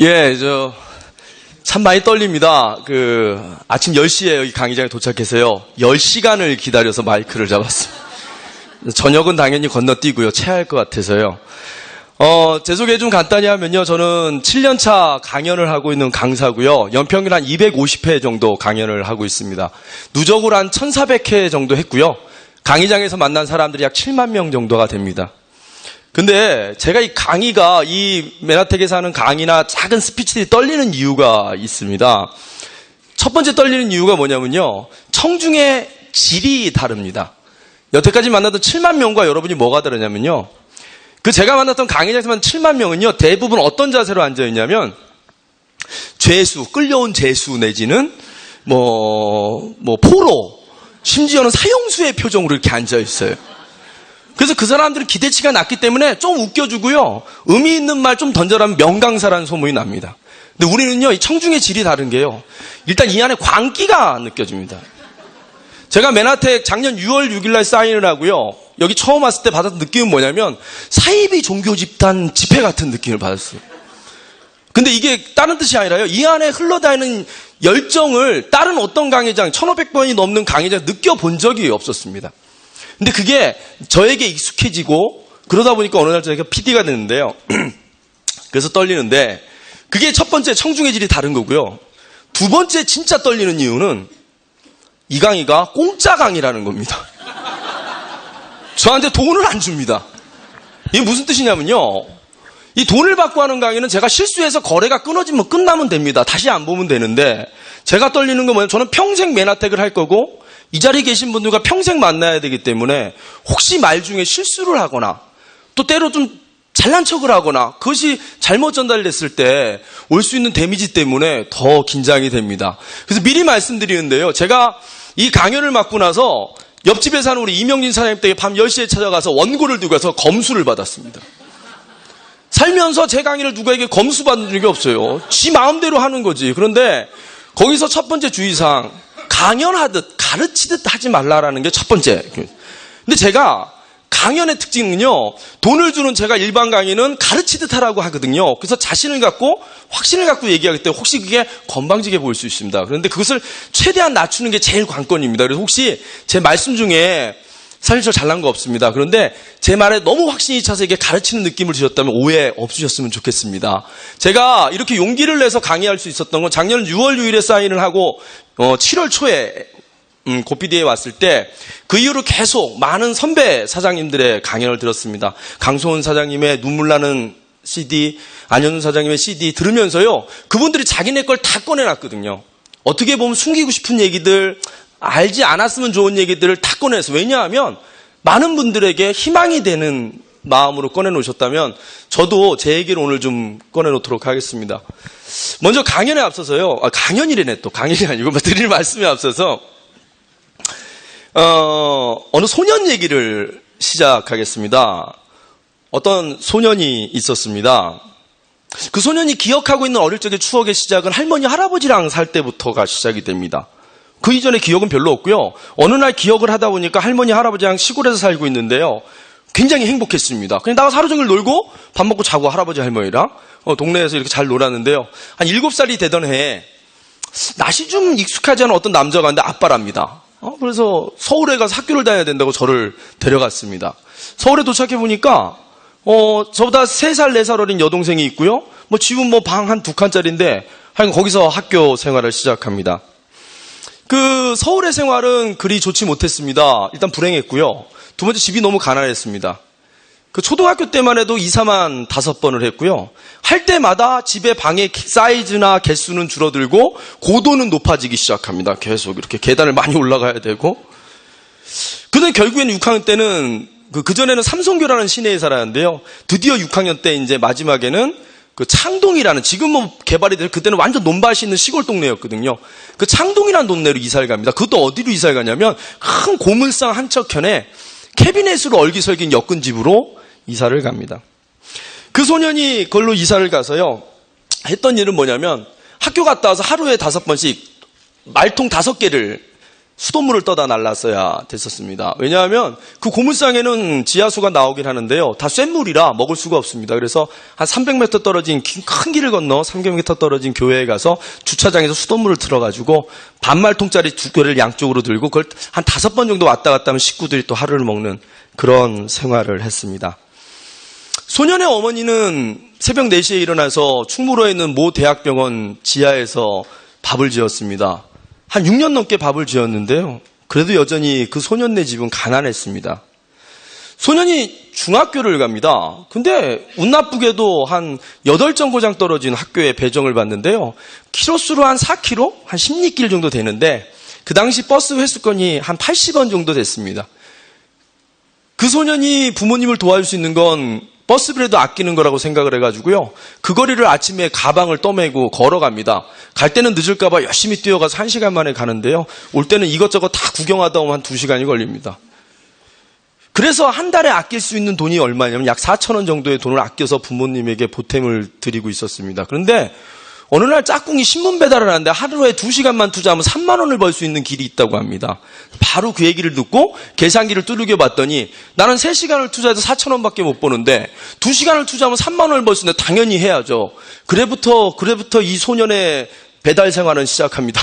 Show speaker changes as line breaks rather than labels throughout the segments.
예, 참 많이 떨립니다. 아침 10시에 여기 강의장에 도착해서요. 10시간을 기다려서 마이크를 잡았습니다. 저녁은 당연히 건너뛰고요. 체할 것 같아서요. 제 소개 좀 간단히 하면요. 저는 7년차 강연을 하고 있는 강사고요. 연평균 한 250회 정도 강연을 하고 있습니다. 누적으로 한 1400회 정도 했고요. 강의장에서 만난 사람들이 약 7만 명 정도가 됩니다. 근데 제가 이 강의가 이 메나텍에서 하는 강의나 작은 스피치들이 떨리는 이유가 있습니다. 첫 번째 떨리는 이유가 뭐냐면요. 청중의 질이 다릅니다. 여태까지 만났던 7만 명과 여러분이 뭐가 다르냐면요. 제가 만났던 강의장에서 만난 7만 명은요. 대부분 어떤 자세로 앉아있냐면 죄수, 끌려온 죄수 내지는 포로, 심지어는 사형수의 표정으로 이렇게 앉아있어요. 그래서 그 사람들은 기대치가 낮기 때문에 좀 웃겨주고요. 의미 있는 말 좀 던져라면 명강사라는 소문이 납니다. 근데 우리는요, 이 청중의 질이 다른 게요. 일단 이 안에 광기가 느껴집니다. 제가 메나텍 작년 6월 6일 날 사인을 하고요. 여기 처음 왔을 때 받았던 느낌은 뭐냐면 사이비 종교 집단 집회 같은 느낌을 받았어요. 근데 이게 다른 뜻이 아니라요. 이 안에 흘러다니는 열정을 다른 어떤 강의장, 1500번이 넘는 강의장 느껴본 적이 없었습니다. 근데 그게 저에게 익숙해지고 그러다 보니까 어느 날 제가 PD가 됐는데요. 그래서 떨리는데 그게 첫 번째 청중의 질이 다른 거고요. 두 번째 진짜 떨리는 이유는 이 강의가 공짜 강의라는 겁니다. 저한테 돈을 안 줍니다. 이게 무슨 뜻이냐면요. 이 돈을 받고 하는 강의는 제가 실수해서 거래가 끊어지면 끝나면 됩니다. 다시 안 보면 되는데 제가 떨리는 건 뭐냐면 저는 평생 메나텍을 할 거고 이 자리에 계신 분들과 평생 만나야 되기 때문에 혹시 말 중에 실수를 하거나 또 때로 좀 잘난 척을 하거나 그것이 잘못 전달됐을 때 올 수 있는 데미지 때문에 더 긴장이 됩니다. 그래서 미리 말씀드리는데요. 제가 이 강연을 맡고 나서 옆집에 사는 우리 이명진 사장님 댁에 밤 10시에 찾아가서 원고를 두고 가서 검수를 받았습니다. 살면서 제 강의를 누구에게 검수받은 적이 없어요. 지 마음대로 하는 거지. 그런데 거기서 첫 번째 주의사항 강연하듯 가르치듯 하지 말라라는 게 첫 번째. 근데 제가 강연의 특징은요. 돈을 주는 제가 일반 강의는 가르치듯 하라고 하거든요. 그래서 자신을 갖고 확신을 갖고 얘기하기 때문에 혹시 그게 건방지게 보일 수 있습니다. 그런데 그것을 최대한 낮추는 게 제일 관건입니다. 그래서 혹시 제 말씀 중에 사실 저 잘난 거 없습니다. 그런데 제 말에 너무 확신이 차서 이게 가르치는 느낌을 주셨다면 오해 없으셨으면 좋겠습니다. 제가 이렇게 용기를 내서 강의할 수 있었던 건 작년 6월 6일에 사인을 하고 7월 초에 고피디에 왔을 때 그 이후로 계속 많은 선배 사장님들의 강연을 들었습니다. 강소은 사장님의 눈물 나는 CD, 안현준 사장님의 CD 들으면서요. 그분들이 자기네 걸 다 꺼내놨거든요. 어떻게 보면 숨기고 싶은 얘기들, 알지 않았으면 좋은 얘기들을 다 꺼내서 왜냐하면 많은 분들에게 희망이 되는 마음으로 꺼내놓으셨다면 저도 제 얘기를 오늘 좀 꺼내놓도록 하겠습니다. 먼저 강연에 앞서서요. 강연이래네 또 강연이 아니고 드릴 말씀에 앞서서 어느 소년 얘기를 시작하겠습니다. 어떤 소년이 있었습니다. 그 소년이 기억하고 있는 어릴 적의 추억의 시작은 할머니 할아버지랑 살 때부터가 시작이 됩니다. 그 이전에 기억은 별로 없고요. 어느 날 기억을 하다 보니까 할머니 할아버지랑 시골에서 살고 있는데요. 굉장히 행복했습니다. 그냥 나가서 하루 종일 놀고 밥 먹고 자고 할아버지 할머니랑 동네에서 이렇게 잘 놀았는데요. 한 7살이 되던 해에 낯이 좀 익숙하지 않은 어떤 남자가 왔는데 아빠랍니다. 그래서 서울에 가서 학교를 다녀야 된다고 저를 데려갔습니다. 서울에 도착해 보니까 저보다 3살 4살 어린 여동생이 있고요. 집은 방 한 2칸짜리인데 하여간 거기서 학교 생활을 시작합니다. 서울의 생활은 그리 좋지 못했습니다. 일단 불행했고요. 두 번째 집이 너무 가난했습니다. 초등학교 때만 해도 이사만 5번을 했고요. 할 때마다 집의 방의 사이즈나 개수는 줄어들고 고도는 높아지기 시작합니다. 계속 이렇게 계단을 많이 올라가야 되고. 그런데 결국에는 6학년 때는 그전에는 삼성교라는 시내에 살았는데요. 드디어 6학년 때 이제 마지막에는 창동이라는 지금 개발이 될 그때는 완전 논밭이 있는 시골 동네였거든요. 창동이라는 동네로 이사를 갑니다. 그것도 어디로 이사를 가냐면 큰 고물상 한척현에 캐비넷으로 얼기설긴 엮은집으로 이사를 갑니다. 그 소년이 그걸로 이사를 가서요. 했던 일은 뭐냐면 학교 갔다 와서 하루에 5번씩 말통 5개를 수돗물을 떠다 날랐어야 됐었습니다. 왜냐하면 그 고물상에는 지하수가 나오긴 하는데요. 다 쇳물이라 먹을 수가 없습니다. 그래서 한 300m 떨어진 큰 길을 건너 300m 떨어진 교회에 가서 주차장에서 수돗물을 틀어가지고 반말통짜리 2개를 양쪽으로 들고 그걸 한 5번 정도 왔다 갔다 하면 식구들이 또 하루를 먹는 그런 생활을 했습니다. 소년의 어머니는 새벽 4시에 일어나서 충무로에 있는 모 대학병원 지하에서 밥을 지었습니다. 한 6년 넘게 밥을 지었는데요. 그래도 여전히 그 소년네 집은 가난했습니다. 소년이 중학교를 갑니다. 근데 운 나쁘게도 한 8정거장 떨어진 학교에 배정을 받는데요. 키로수로 한 4km? 한 16길 정도 되는데 그 당시 버스 회수권이 한 80원 정도 됐습니다. 그 소년이 부모님을 도와줄 수 있는 건 버스비라도 아끼는 거라고 생각을 해가지고요. 그 거리를 아침에 가방을 떠매고 걸어갑니다. 갈 때는 늦을까봐 열심히 뛰어가서 1시간 만에 가는데요. 올 때는 이것저것 다 구경하다 오면 한 2시간이 걸립니다. 그래서 한 달에 아낄 수 있는 돈이 얼마냐면 약 4,000원 정도의 돈을 아껴서 부모님에게 보탬을 드리고 있었습니다. 그런데 어느 날 짝꿍이 신문 배달을 하는데 하루에 2시간만 투자하면 3만 원을 벌 수 있는 길이 있다고 합니다. 바로 그 얘기를 듣고 계산기를 두들겨 봤더니 나는 3시간을 투자해도 4,000원밖에 못 버는데 2시간을 투자하면 3만 원을 벌 수 있는데 당연히 해야죠. 그래부터 이 소년의 배달 생활은 시작합니다.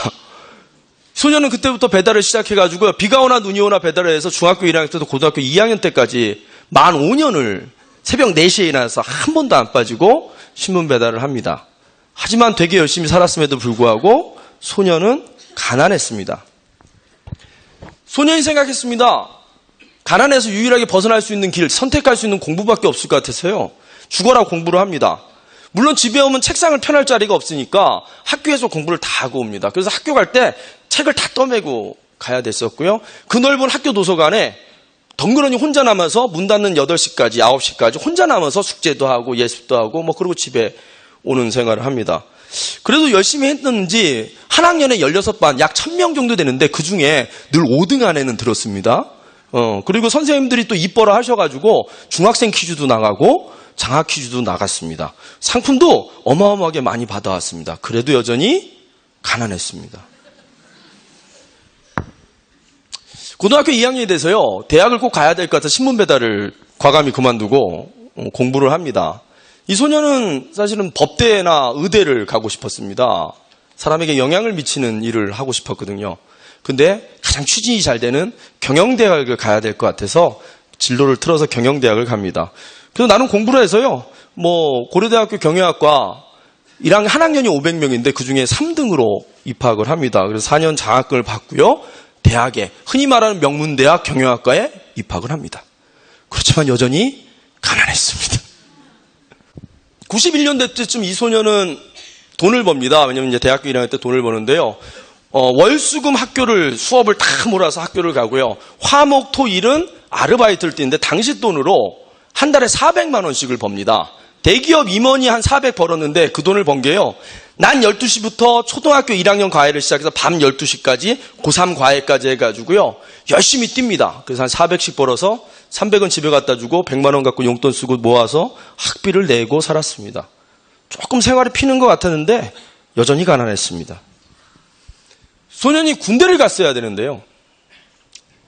소년은 그때부터 배달을 시작해가지고요. 비가 오나 눈이 오나 배달을 해서 중학교 1학년 때도 고등학교 2학년 때까지 만 5년을 새벽 4시에 일어나서 한 번도 안 빠지고 신문 배달을 합니다. 하지만 되게 열심히 살았음에도 불구하고 소년은 가난했습니다. 소년이 생각했습니다. 가난해서 유일하게 벗어날 수 있는 길, 선택할 수 있는 공부밖에 없을 것 같아서요. 죽어라 공부를 합니다. 물론 집에 오면 책상을 펴낼 자리가 없으니까 학교에서 공부를 다 하고 옵니다. 그래서 학교 갈 때 책을 다 떠매고 가야 됐었고요. 그 넓은 학교 도서관에 덩그러니 혼자 남아서 문 닫는 8시까지, 9시까지 혼자 남아서 숙제도 하고 예습도 하고 그리고 집에 오는 생활을 합니다. 그래도 열심히 했는지 한 학년에 16반, 약 1000명 정도 되는데 그 중에 늘 5등 안에는 들었습니다. 그리고 선생님들이 또 이뻐라 하셔가지고 중학생 퀴즈도 나가고 장학 퀴즈도 나갔습니다. 상품도 어마어마하게 많이 받아왔습니다. 그래도 여전히 가난했습니다. 고등학교 2학년이 돼서요. 대학을 꼭 가야 될 것 같아서 신문 배달을 과감히 그만두고 공부를 합니다. 이 소년은 사실은 법대나 의대를 가고 싶었습니다. 사람에게 영향을 미치는 일을 하고 싶었거든요. 근데 가장 취직이 잘 되는 경영대학을 가야 될 것 같아서 진로를 틀어서 경영대학을 갑니다. 그래서 나는 공부를 해서요. 고려대학교 경영학과 1학년, 한 학년이 500명인데 그중에 3등으로 입학을 합니다. 그래서 4년 장학금을 받고요. 대학에, 흔히 말하는 명문대학 경영학과에 입학을 합니다. 그렇지만 여전히 가난했습니다. 91년대 때쯤 이 소년은 돈을 법니다. 왜냐면 이제 대학교 1학년 때 돈을 버는데요. 월수금 수업을 다 몰아서 학교를 가고요. 화목, 토, 일은 아르바이트를 뛰는데 당시 돈으로 한 달에 400만 원씩을 법니다. 대기업 임원이 한 400 벌었는데 그 돈을 번 게요. 난 12시부터 초등학교 1학년 과외를 시작해서 밤 12시까지 고3 과외까지 해가지고요. 열심히 뜁니다. 그래서 한 400씩 벌어서 300은 집에 갖다 주고 100만 원 갖고 용돈 쓰고 모아서 학비를 내고 살았습니다. 조금 생활이 피는 것 같았는데 여전히 가난했습니다. 소년이 군대를 갔어야 되는데요.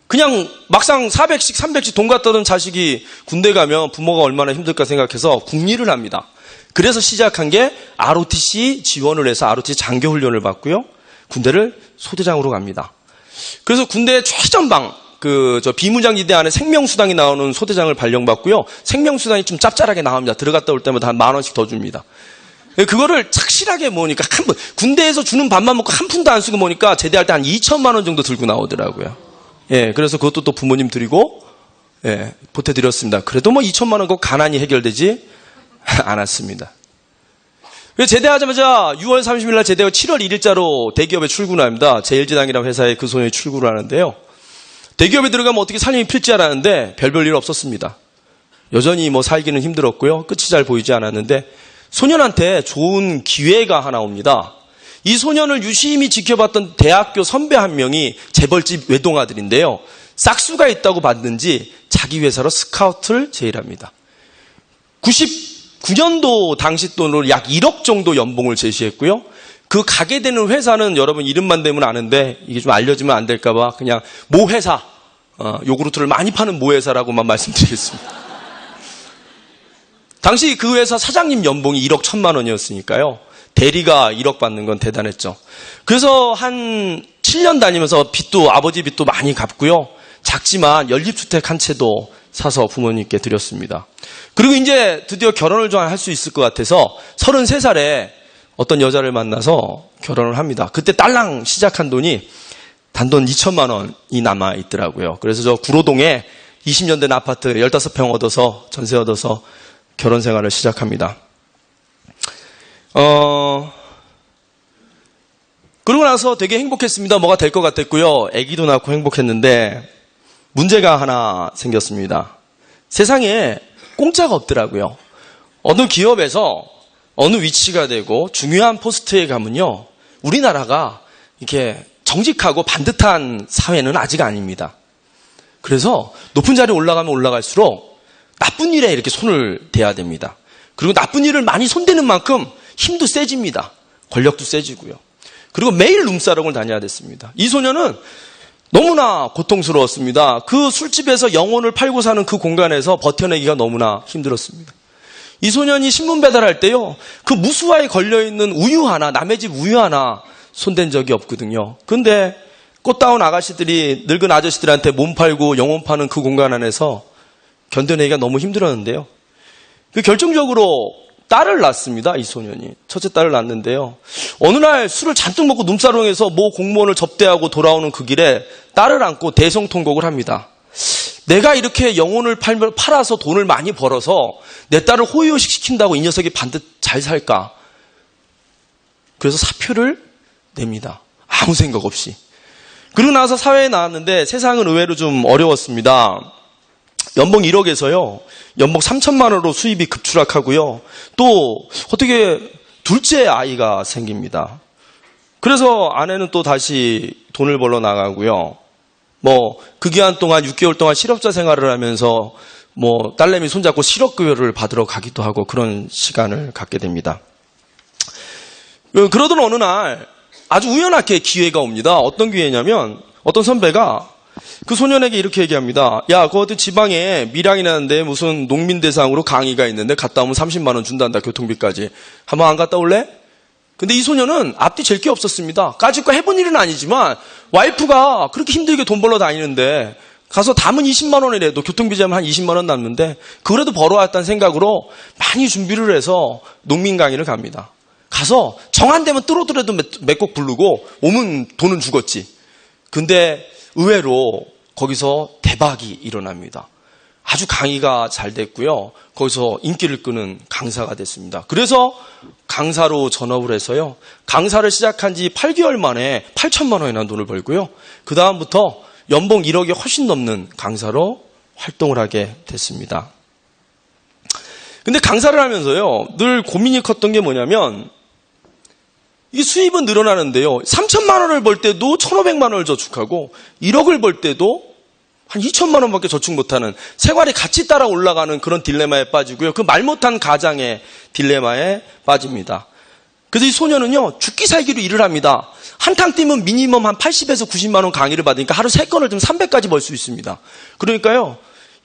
그냥 막상 400씩 300씩 돈 갖다 둔 자식이 군대 가면 부모가 얼마나 힘들까 생각해서 국리를 합니다. 그래서 시작한 게 ROTC 지원을 해서 ROTC 장교훈련을 받고요. 군대를 소대장으로 갑니다. 그래서 군대 최전방 비무장지대 안에 생명수당이 나오는 소대장을 발령받고요. 생명수당이 좀 짭짤하게 나옵니다. 들어갔다 올 때마다 한 10,000원씩 더 줍니다. 그거를 착실하게 모으니까 군대에서 주는 밥만 먹고 한 푼도 안 쓰고 모으니까 제대할 때 한 2,000만 원 정도 들고 나오더라고요. 그래서 그것도 또 부모님 드리고 보태드렸습니다. 그래도 2,000만 원 그거 가난이 해결되지 않았습니다. 그래서 제대하자마자 6월 30일 날 제대하고 7월 1일자로 대기업에 출근합니다. 제일제당이라는 회사에 그 소년이 출근을 하는데요. 대기업에 들어가면 어떻게 살림이 필지 알았는데 별일 없었습니다. 여전히 살기는 힘들었고요. 끝이 잘 보이지 않았는데 소년한테 좋은 기회가 하나 옵니다. 이 소년을 유심히 지켜봤던 대학교 선배 한 명이 재벌집 외동아들인데요. 싹수가 있다고 봤는지 자기 회사로 스카우트를 제의합니다. 99년도 당시 돈으로 약 1억 정도 연봉을 제시했고요. 그 가게 되는 회사는 여러분 이름만 대면 아는데 이게 좀 알려지면 안 될까봐 그냥 모 회사, 요구르트를 많이 파는 모 회사라고만 말씀드리겠습니다. 당시 그 회사 사장님 연봉이 1억 1천만 원이었으니까요. 대리가 1억 받는 건 대단했죠. 그래서 한 7년 다니면서 아버지 빚도 많이 갚고요. 작지만 연립주택 한 채도 사서 부모님께 드렸습니다. 그리고 이제 드디어 결혼을 좀 할 수 있을 것 같아서 33살에 어떤 여자를 만나서 결혼을 합니다. 그때 딸랑 시작한 돈이 단돈 2천만 원이 남아 있더라고요. 그래서 저 구로동에 20년 된 아파트 15평 얻어서 전세 얻어서 결혼 생활을 시작합니다. 그러고 나서 되게 행복했습니다. 뭐가 될 것 같았고요. 아기도 낳고 행복했는데 문제가 하나 생겼습니다. 세상에 공짜가 없더라고요. 어느 기업에서 어느 위치가 되고 중요한 포스트에 가면요. 우리나라가 이렇게 정직하고 반듯한 사회는 아직 아닙니다. 그래서 높은 자리에 올라가면 올라갈수록 나쁜 일에 이렇게 손을 대야 됩니다. 그리고 나쁜 일을 많이 손대는 만큼 힘도 세집니다. 권력도 세지고요. 그리고 매일 룸사롱을 다녀야 됐습니다. 이 소녀는 너무나 고통스러웠습니다. 그 술집에서 영혼을 팔고 사는 그 공간에서 버텨내기가 너무나 힘들었습니다. 이 소년이 신문 배달할 때요. 그 무수하게 걸려있는 우유 하나, 남의 집 우유 하나 손댄 적이 없거든요. 근데 꽃다운 아가씨들이 늙은 아저씨들한테 몸 팔고 영혼 파는 그 공간 안에서 견뎌내기가 너무 힘들었는데요. 그 결정적으로 딸을 낳습니다. 이 소년이. 첫째 딸을 낳는데요. 어느 날 술을 잔뜩 먹고 룸사롱에서 모 공무원을 접대하고 돌아오는 그 길에 딸을 안고 대성통곡을 합니다. 내가 이렇게 영혼을 팔아서 돈을 많이 벌어서 내 딸을 호의호식 시킨다고 이 녀석이 반듯 잘 살까? 그래서 사표를 냅니다. 아무 생각 없이. 그러고 나서 사회에 나왔는데 세상은 의외로 좀 어려웠습니다. 연봉 1억에서요. 연봉 3천만 원으로 수입이 급추락하고요. 또 어떻게 둘째 아이가 생깁니다. 그래서 아내는 또 다시 돈을 벌러 나가고요. 그 기간 동안 6개월 동안 실업자 생활을 하면서 딸내미 손잡고 실업급여를 받으러 가기도 하고 그런 시간을 갖게 됩니다. 그러던 어느 날 아주 우연하게 기회가 옵니다. 어떤 기회냐면 어떤 선배가 그 소년에게 이렇게 얘기합니다. 야, 그 어디 지방에 밀양이라는데 무슨 농민 대상으로 강의가 있는데 갔다 오면 30만 원 준단다. 교통비까지. 한번 안 갔다 올래? 근데 이 소년은 앞뒤 잴 게 없었습니다. 까짓거 해본 일은 아니지만 와이프가 그렇게 힘들게 돈 벌러 다니는데 가서 담은 20만 원이라도 교통비 제하면 한 20만 원 남는데 그거라도 벌어왔다는 생각으로 많이 준비를 해서 농민 강의를 갑니다. 가서 정한되면 뚜로뚜로도 몇 곡 부르고 오면 돈은 죽었지. 근데 의외로 거기서 대박이 일어납니다. 아주 강의가 잘 됐고요. 거기서 인기를 끄는 강사가 됐습니다. 그래서 강사로 전업을 해서요. 강사를 시작한 지 8개월 만에 8천만 원이나 돈을 벌고요. 그 다음부터 연봉 1억이 훨씬 넘는 강사로 활동을 하게 됐습니다. 근데 강사를 하면서요. 늘 고민이 컸던 게 뭐냐면 이 수입은 늘어나는데요. 3천만 원을 벌 때도 1,500만 원을 저축하고 1억을 벌 때도 한 2천만 원밖에 저축 못하는 생활이 같이 따라 올라가는 그런 딜레마에 빠지고요. 그 말 못한 가장의 딜레마에 빠집니다. 그래서 이 소녀는요. 죽기 살기로 일을 합니다. 한탕 뛰면 미니멈 한 80에서 90만 원 강의를 받으니까 하루 3건을 좀 300까지 벌 수 있습니다. 그러니까요.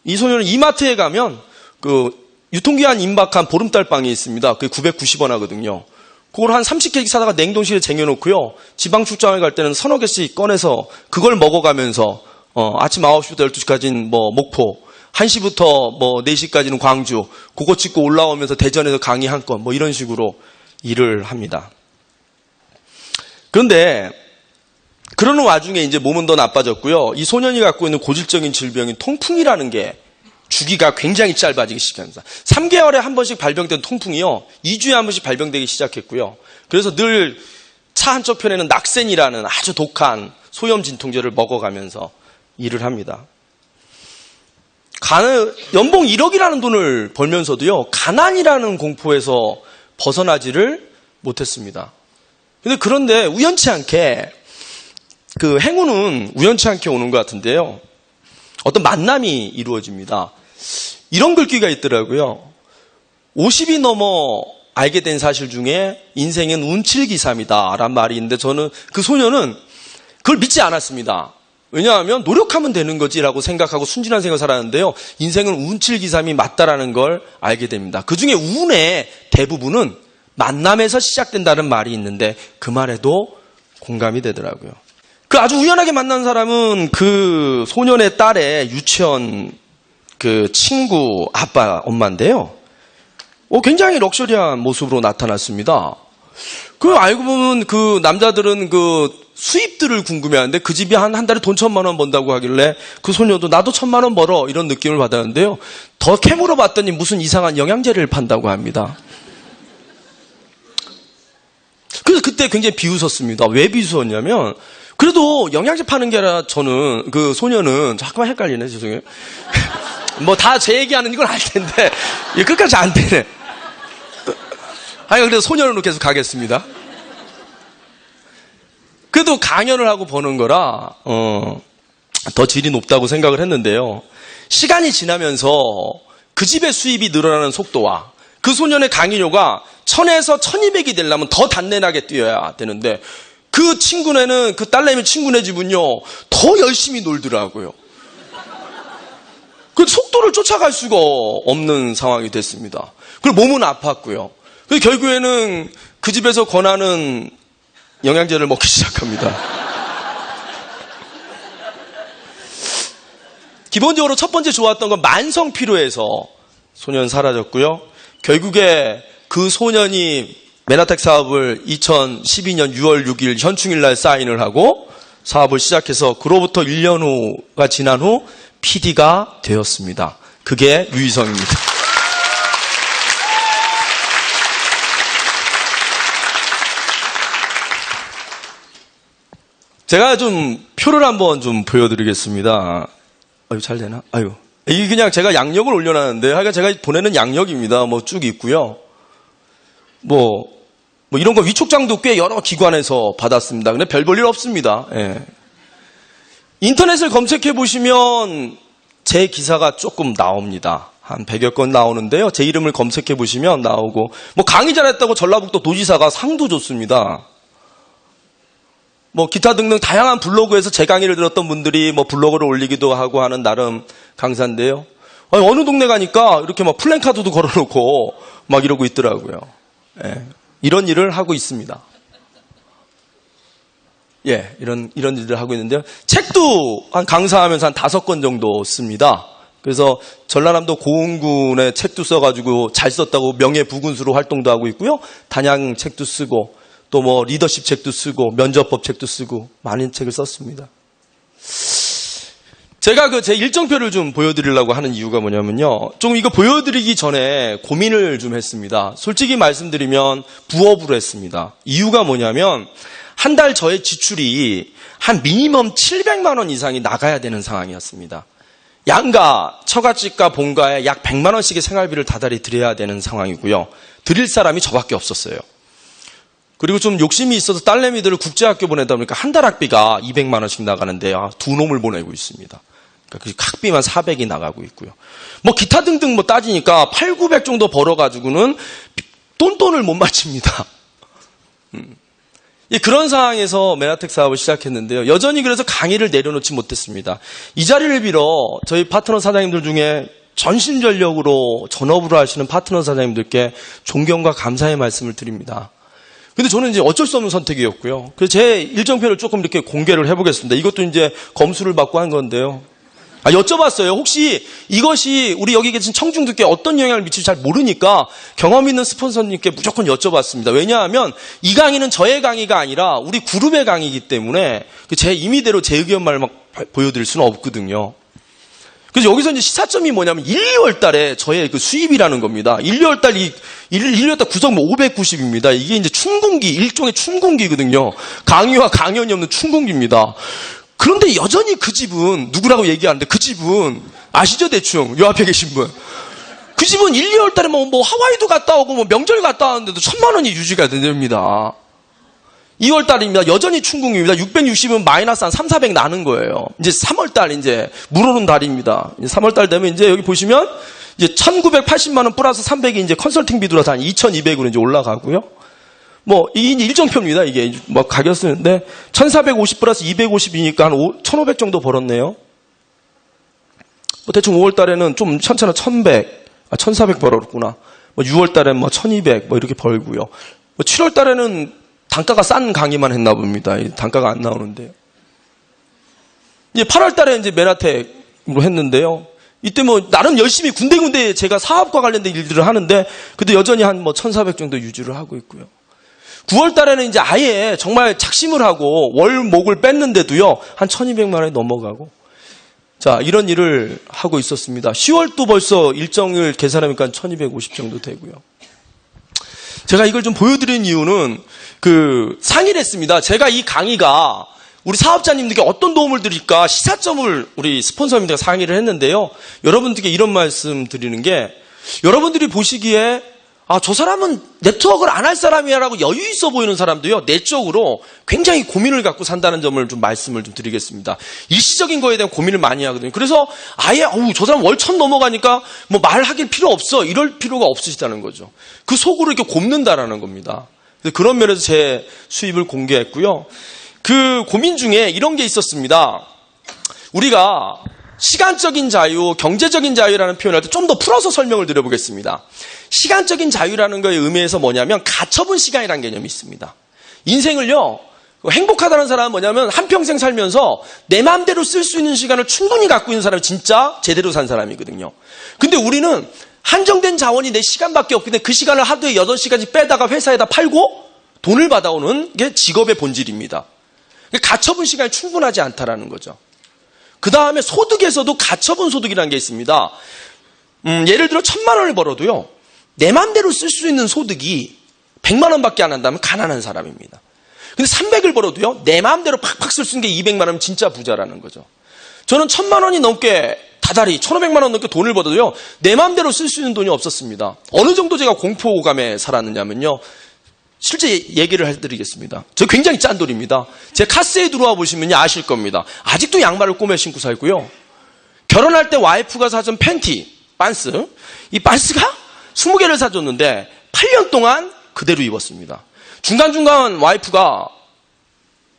이 소녀는 이마트에 가면 그 유통기한 임박한 보름달빵이 있습니다. 그게 990원 하거든요. 그걸 한 30개씩 사다가 냉동실에 쟁여놓고요. 지방 출장을 갈 때는 서너 개씩 꺼내서 그걸 먹어가면서 아침 9시부터 12시까지는 목포, 1시부터 4시까지는 광주, 그거 찍고 올라오면서 대전에서 강의 한 건, 이런 식으로 일을 합니다. 그런데, 그러는 와중에 이제 몸은 더 나빠졌고요. 이 소년이 갖고 있는 고질적인 질병인 통풍이라는 게 주기가 굉장히 짧아지기 시작합니다. 3개월에 한 번씩 발병된 통풍이요. 2주에 한 번씩 발병되기 시작했고요. 그래서 늘 차 한쪽 편에는 낙센이라는 아주 독한 소염 진통제를 먹어가면서 일을 합니다. 연봉 1억이라는 돈을 벌면서도요. 가난이라는 공포에서 벗어나지를 못했습니다. 그런데 우연치 않게 그 행운은 우연치 않게 오는 것 같은데요. 어떤 만남이 이루어집니다. 이런 글귀가 있더라고요. 50이 넘어 알게 된 사실 중에 인생은 운칠기삼이다 라는 말이 있는데 저는 그 소녀는 그걸 믿지 않았습니다. 왜냐하면 노력하면 되는 거지라고 생각하고 순진한 생각을 살았는데요. 인생은 운칠기삼이 맞다라는 걸 알게 됩니다. 그중에 운의 대부분은 만남에서 시작된다는 말이 있는데 그 말에도 공감이 되더라고요. 그 아주 우연하게 만난 사람은 그 소년의 딸의 유치원 그 친구 아빠 엄마인데요. 굉장히 럭셔리한 모습으로 나타났습니다. 그 알고 보면 그 남자들은 그 수입들을 궁금해하는데 그 집이 한 달에 돈 1,000만 원 번다고 하길래 그 소녀도 나도 1,000만 원 벌어 이런 느낌을 받았는데요. 더 캐물어 봤더니 무슨 이상한 영양제를 판다고 합니다. 그래서 그때 굉장히 비웃었습니다. 왜 비웃었냐면 그래도 영양제 파는 게 아니라 저는 그 소녀는 잠깐만 헷갈리네 죄송해요. 뭐 다 제 얘기하는 이걸 알 텐데 끝까지 안 되네. 그래서 소녀로 계속 가겠습니다. 그래도 강연을 하고 버는 거라 더 질이 높다고 생각을 했는데요. 시간이 지나면서 그 집의 수입이 늘어나는 속도와 그 소년의 강의료가 1,000에서 1,200이 되려면 더 단단하게 뛰어야 되는데 그 친구네는 그 딸내미 친구네 집은요 더 열심히 놀더라고요. 그 속도를 쫓아갈 수가 없는 상황이 됐습니다. 그리고 몸은 아팠고요. 그래서 결국에는 그 집에서 권하는 영양제를 먹기 시작합니다. 기본적으로 첫 번째 좋았던 건 만성 피로에서 소년 사라졌고요. 결국에 그 소년이 메나텍 사업을 2012년 6월 6일 현충일 날 사인을 하고 사업을 시작해서 그로부터 1년 후가 지난 후 PD가 되었습니다. 그게 유희성입니다. 제가 좀 표를 한번 좀 보여드리겠습니다. 잘 되나? 이게 그냥 제가 양력을 올려놨는데, 하여간 제가 보내는 양력입니다. 쭉 있고요. 이런 거 위촉장도 꽤 여러 기관에서 받았습니다. 근데 별 볼 일 없습니다. 예. 인터넷을 검색해 보시면 제 기사가 조금 나옵니다. 한 100여 건 나오는데요. 제 이름을 검색해 보시면 나오고, 강의 잘했다고 전라북도 도지사가 상도 줬습니다. 기타 등등 다양한 블로그에서 제 강의를 들었던 분들이 블로그를 올리기도 하고 하는 나름 강사인데요. 어느 동네 가니까 이렇게 플랜카드도 걸어놓고 이러고 있더라고요. 예, 이런 일을 하고 있습니다. 예, 이런 일을 하고 있는데요. 책도 강사하면서 한 5권 정도 씁니다. 그래서 전라남도 고흥군에 책도 써가지고 잘 썼다고 명예부군수로 활동도 하고 있고요. 단양 책도 쓰고 또 리더십 책도 쓰고 면접법 책도 쓰고 많은 책을 썼습니다. 제가 제 일정표를 좀 보여드리려고 하는 이유가 뭐냐면요. 좀 이거 보여드리기 전에 고민을 좀 했습니다. 솔직히 말씀드리면 부업으로 했습니다. 이유가 뭐냐면 한 달 저의 지출이 한 미니멈 700만 원 이상이 나가야 되는 상황이었습니다. 양가, 처갓집과 본가에 약 100만 원씩의 생활비를 다달이 드려야 되는 상황이고요. 드릴 사람이 저밖에 없었어요. 그리고 좀 욕심이 있어서 딸내미들을 국제학교 보내다 보니까 한 달 학비가 200만 원씩 나가는데 두 놈을 보내고 있습니다. 그러니까 학비만 400이 나가고 있고요. 기타 등등 따지니까 8, 900 정도 벌어가지고는 돈을 못 맞춥니다. 그런 상황에서 메나텍 사업을 시작했는데요. 여전히 그래서 강의를 내려놓지 못했습니다. 이 자리를 빌어 저희 파트너 사장님들 중에 전심전력으로 전업으로 하시는 파트너 사장님들께 존경과 감사의 말씀을 드립니다. 근데 저는 이제 어쩔 수 없는 선택이었고요. 그래서 제 일정표를 조금 이렇게 공개를 해보겠습니다. 이것도 이제 검수를 받고 한 건데요. 여쭤봤어요. 혹시 이것이 우리 여기 계신 청중들께 어떤 영향을 미칠지 잘 모르니까 경험 있는 스폰서님께 무조건 여쭤봤습니다. 왜냐하면 이 강의는 저의 강의가 아니라 우리 그룹의 강의이기 때문에 제 임의대로 제 의견만 보여드릴 수는 없거든요. 그래서 여기서 이제 시사점이 뭐냐면 1, 2월 달에 저의 수입이라는 겁니다. 1, 2월 달 구성 590입니다. 이게 이제 춘공기, 일종의 춘공기거든요. 강의와 강연이 없는 춘공기입니다. 그런데 여전히 그 집은 누구라고 얘기하는데 그 집은 아시죠 대충 요 앞에 계신 분. 그 집은 1, 2월 달에 하와이도 갔다 오고 명절 갔다 왔는데도 1,000만 원이 유지가 됩니다. 2월 달입니다. 여전히 춘궁입니다. 660은 마이너스 한 3, 400 나는 거예요. 이제 3월 달 이제 물 오는 달입니다. 3월 달 되면 이제 여기 보시면 이제 1980만 원 플러스 300이 이제 컨설팅비 들어서 한 2200으로 이제 올라가고요. 뭐, 이게 일정표입니다. 이게 뭐 가격 쓰는데 1450 플러스 250이니까 한 1500 정도 벌었네요. 뭐 대충 5월 달에는 좀 천천히 1400 벌었구나. 뭐 6월 달에는 뭐 1200 뭐 이렇게 벌고요. 뭐 7월 달에는 단가가 싼 강의만 했나 봅니다. 단가가 안 나오는데요. 이제 8월 달에 이제 메나텍으로 했는데요. 이때 뭐 나름 열심히 군데군데 제가 사업과 관련된 일들을 하는데 그래도 여전히 한 뭐 1400 정도 유지를 하고 있고요. 9월 달에는 이제 아예 정말 작심을 하고 월목을 뺐는데도요. 한 1200만 원이 넘어가고 자, 이런 일을 하고 있었습니다. 10월도 벌써 일정을 계산하니까 1250 정도 되고요. 제가 이걸 좀 보여드린 이유는 상의를 했습니다. 제가 이 강의가 우리 사업자님들께 어떤 도움을 드릴까 시사점을 우리 스폰서님들과 상의를 했는데요. 여러분들께 이런 말씀 드리는 게 여러분들이 보시기에 저 사람은 네트워크를 안 할 사람이야라고 여유 있어 보이는 사람도요, 내적으로 굉장히 고민을 갖고 산다는 점을 좀 말씀을 좀 드리겠습니다. 일시적인 거에 대한 고민을 많이 하거든요. 그래서 아예, 저 사람 월 1000 넘어가니까 뭐 말하길 필요 없어. 이럴 필요가 없으시다는 거죠. 그 속으로 이렇게 곱는다라는 겁니다. 그런 면에서 제 수입을 공개했고요. 그 고민 중에 이런 게 있었습니다. 우리가 시간적인 자유, 경제적인 자유라는 표현을 할 때 좀 더 풀어서 설명을 드려보겠습니다. 시간적인 자유라는 거의 의미에서 뭐냐면 가처분 시간이라는 개념이 있습니다. 인생을요, 행복하다는 사람은 뭐냐면 한평생 살면서 내 마음대로 쓸 수 있는 시간을 충분히 갖고 있는 사람이 진짜 제대로 산 사람이거든요. 근데 우리는 한정된 자원이 내 시간밖에 없기 때문에 그 시간을 하루에 8시까지 빼다가 회사에다 팔고 돈을 받아오는 게 직업의 본질입니다. 가처분 시간이 충분하지 않다라는 거죠. 그 다음에 소득에서도 가처분 소득이라는 게 있습니다. 예를 들어 1000만 원을 벌어도요, 내 맘대로 쓸 수 있는 소득이 100만 원밖에 안 한다면 가난한 사람입니다. 근데 300을 벌어도요, 내 마음대로 팍팍 쓸 수 있는 게 200만 원이면 진짜 부자라는 거죠. 저는 1000만 원이 넘게 다달이 1500만 원 넘게 돈을 벌어도요, 내 마음대로 쓸 수 있는 돈이 없었습니다. 어느 정도 제가 공포감에 살았느냐면요, 실제 얘기를 해드리겠습니다. 저 굉장히 짠돌입니다. 제 카스에 들어와 보시면 아실 겁니다. 아직도 양말을 꼬매 신고 살고요. 결혼할 때 와이프가 사준 팬티, 반스. 이 반스가 20개를 사줬는데 8년 동안 그대로 입었습니다. 중간중간 와이프가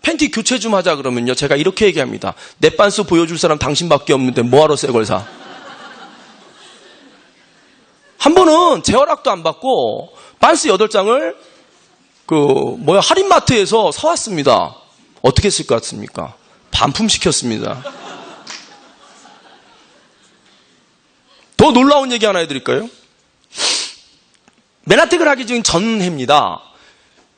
팬티 교체 좀 하자 그러면요, 제가 이렇게 얘기합니다. 내 반스 보여줄 사람 당신밖에 없는데 뭐하러 새 걸 사? 한 번은 제 허락도 안 받고 반스 8장을 할인마트에서 사왔습니다. 어떻게 쓸 것 같습니까? 반품시켰습니다. 더 놀라운 얘기 하나 해드릴까요? 메나텍을 하기 전 해입니다.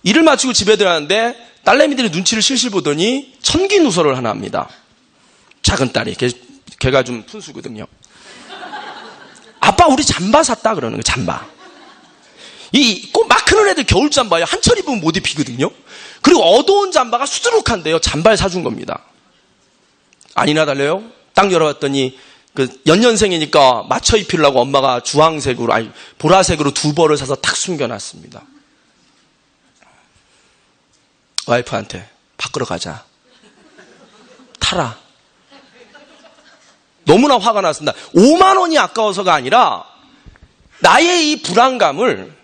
일을 마치고 집에 들어가는데 딸내미들이 눈치를 실실 보더니 천기 누설을 하나 합니다. 작은 딸이, 걔가 좀 푼수거든요. 아빠 우리 잠바 샀다 그러는 거예요. 잠바. 막 크는 애들 겨울 잠바요. 한철 입으면 못 입히거든요. 그리고 어두운 잠바가 수두룩한데요. 잠바를 사준 겁니다. 아니나 달래요. 딱 열어봤더니 연년생이니까 맞춰 입히려고 엄마가 보라색으로 2벌을 사서 탁 숨겨놨습니다. 와이프한테 바꾸러 가자. 타라. 너무나 화가 났습니다. 5만 원이 아까워서가 아니라 나의 이 불안감을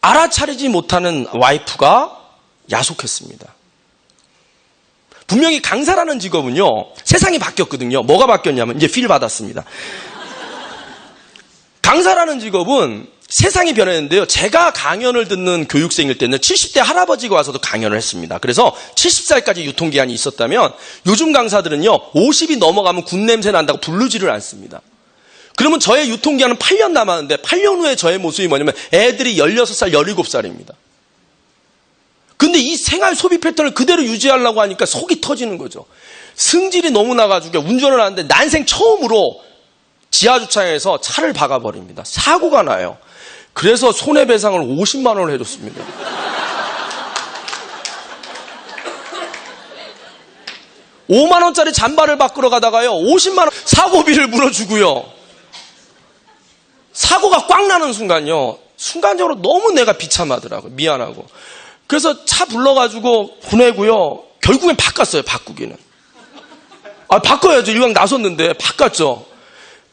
알아차리지 못하는 와이프가 야속했습니다. 분명히 강사라는 직업은요, 세상이 바뀌었거든요. 뭐가 바뀌었냐면 이제 필 받았습니다. 강사라는 직업은 세상이 변했는데요. 제가 강연을 듣는 교육생일 때는 70대 할아버지가 와서도 강연을 했습니다. 그래서 70살까지 유통기한이 있었다면 요즘 강사들은요, 50이 넘어가면 군냄새 난다고 부르지를 않습니다. 그러면 저의 유통기한은 8년 남았는데 8년 후에 저의 모습이 뭐냐면 애들이 16살, 17살입니다. 근데 이 생활 소비 패턴을 그대로 유지하려고 하니까 속이 터지는 거죠. 승질이 너무 나가지고 운전을 하는데 난생 처음으로 지하주차장에서 차를 박아버립니다. 사고가 나요. 그래서 손해배상을 50만 원을 해줬습니다. $5만 원짜리 잠바를 바꾸러 가다가요, 50만 원 사고비를 물어주고요. 사고가 꽉 나는 순간적으로 너무 내가 비참하더라고요. 미안하고. 그래서 차 불러가지고 보내고요. 결국엔 바꿨어요. 바꾸기는. 바꿔야죠. 이왕 나섰는데 바꿨죠.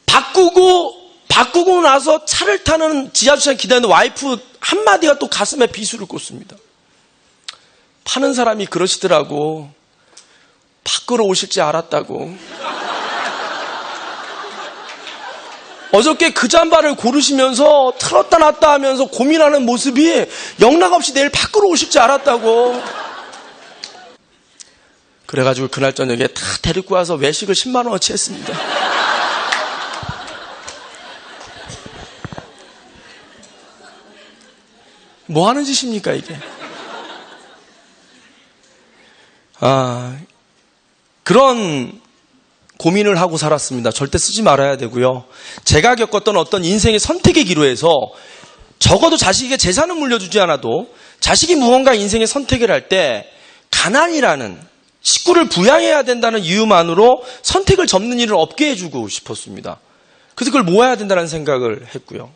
바꾸고 바꾸고 나서 차를 타는 지하주차장에 기다리는 와이프 한마디가 또 가슴에 비수를 꽂습니다. 파는 사람이 그러시더라고. 바꾸러 오실지 알았다고. 어저께 그 잠바를 고르시면서 틀었다 놨다 하면서 고민하는 모습이 영락없이 내일 바꾸러 오실지 알았다고. 그래가지고 그날 저녁에 다 데리고 와서 외식을 10만 원어치 했습니다. 뭐 하는 짓입니까 이게? 그런 고민을 하고 살았습니다. 절대 쓰지 말아야 되고요. 제가 겪었던 어떤 인생의 선택의 기로에서 적어도 자식에게 재산을 물려주지 않아도 자식이 무언가 인생의 선택을 할 때 가난이라는 식구를 부양해야 된다는 이유만으로 선택을 접는 일을 없게 해주고 싶었습니다. 그래서 그걸 모아야 된다는 생각을 했고요.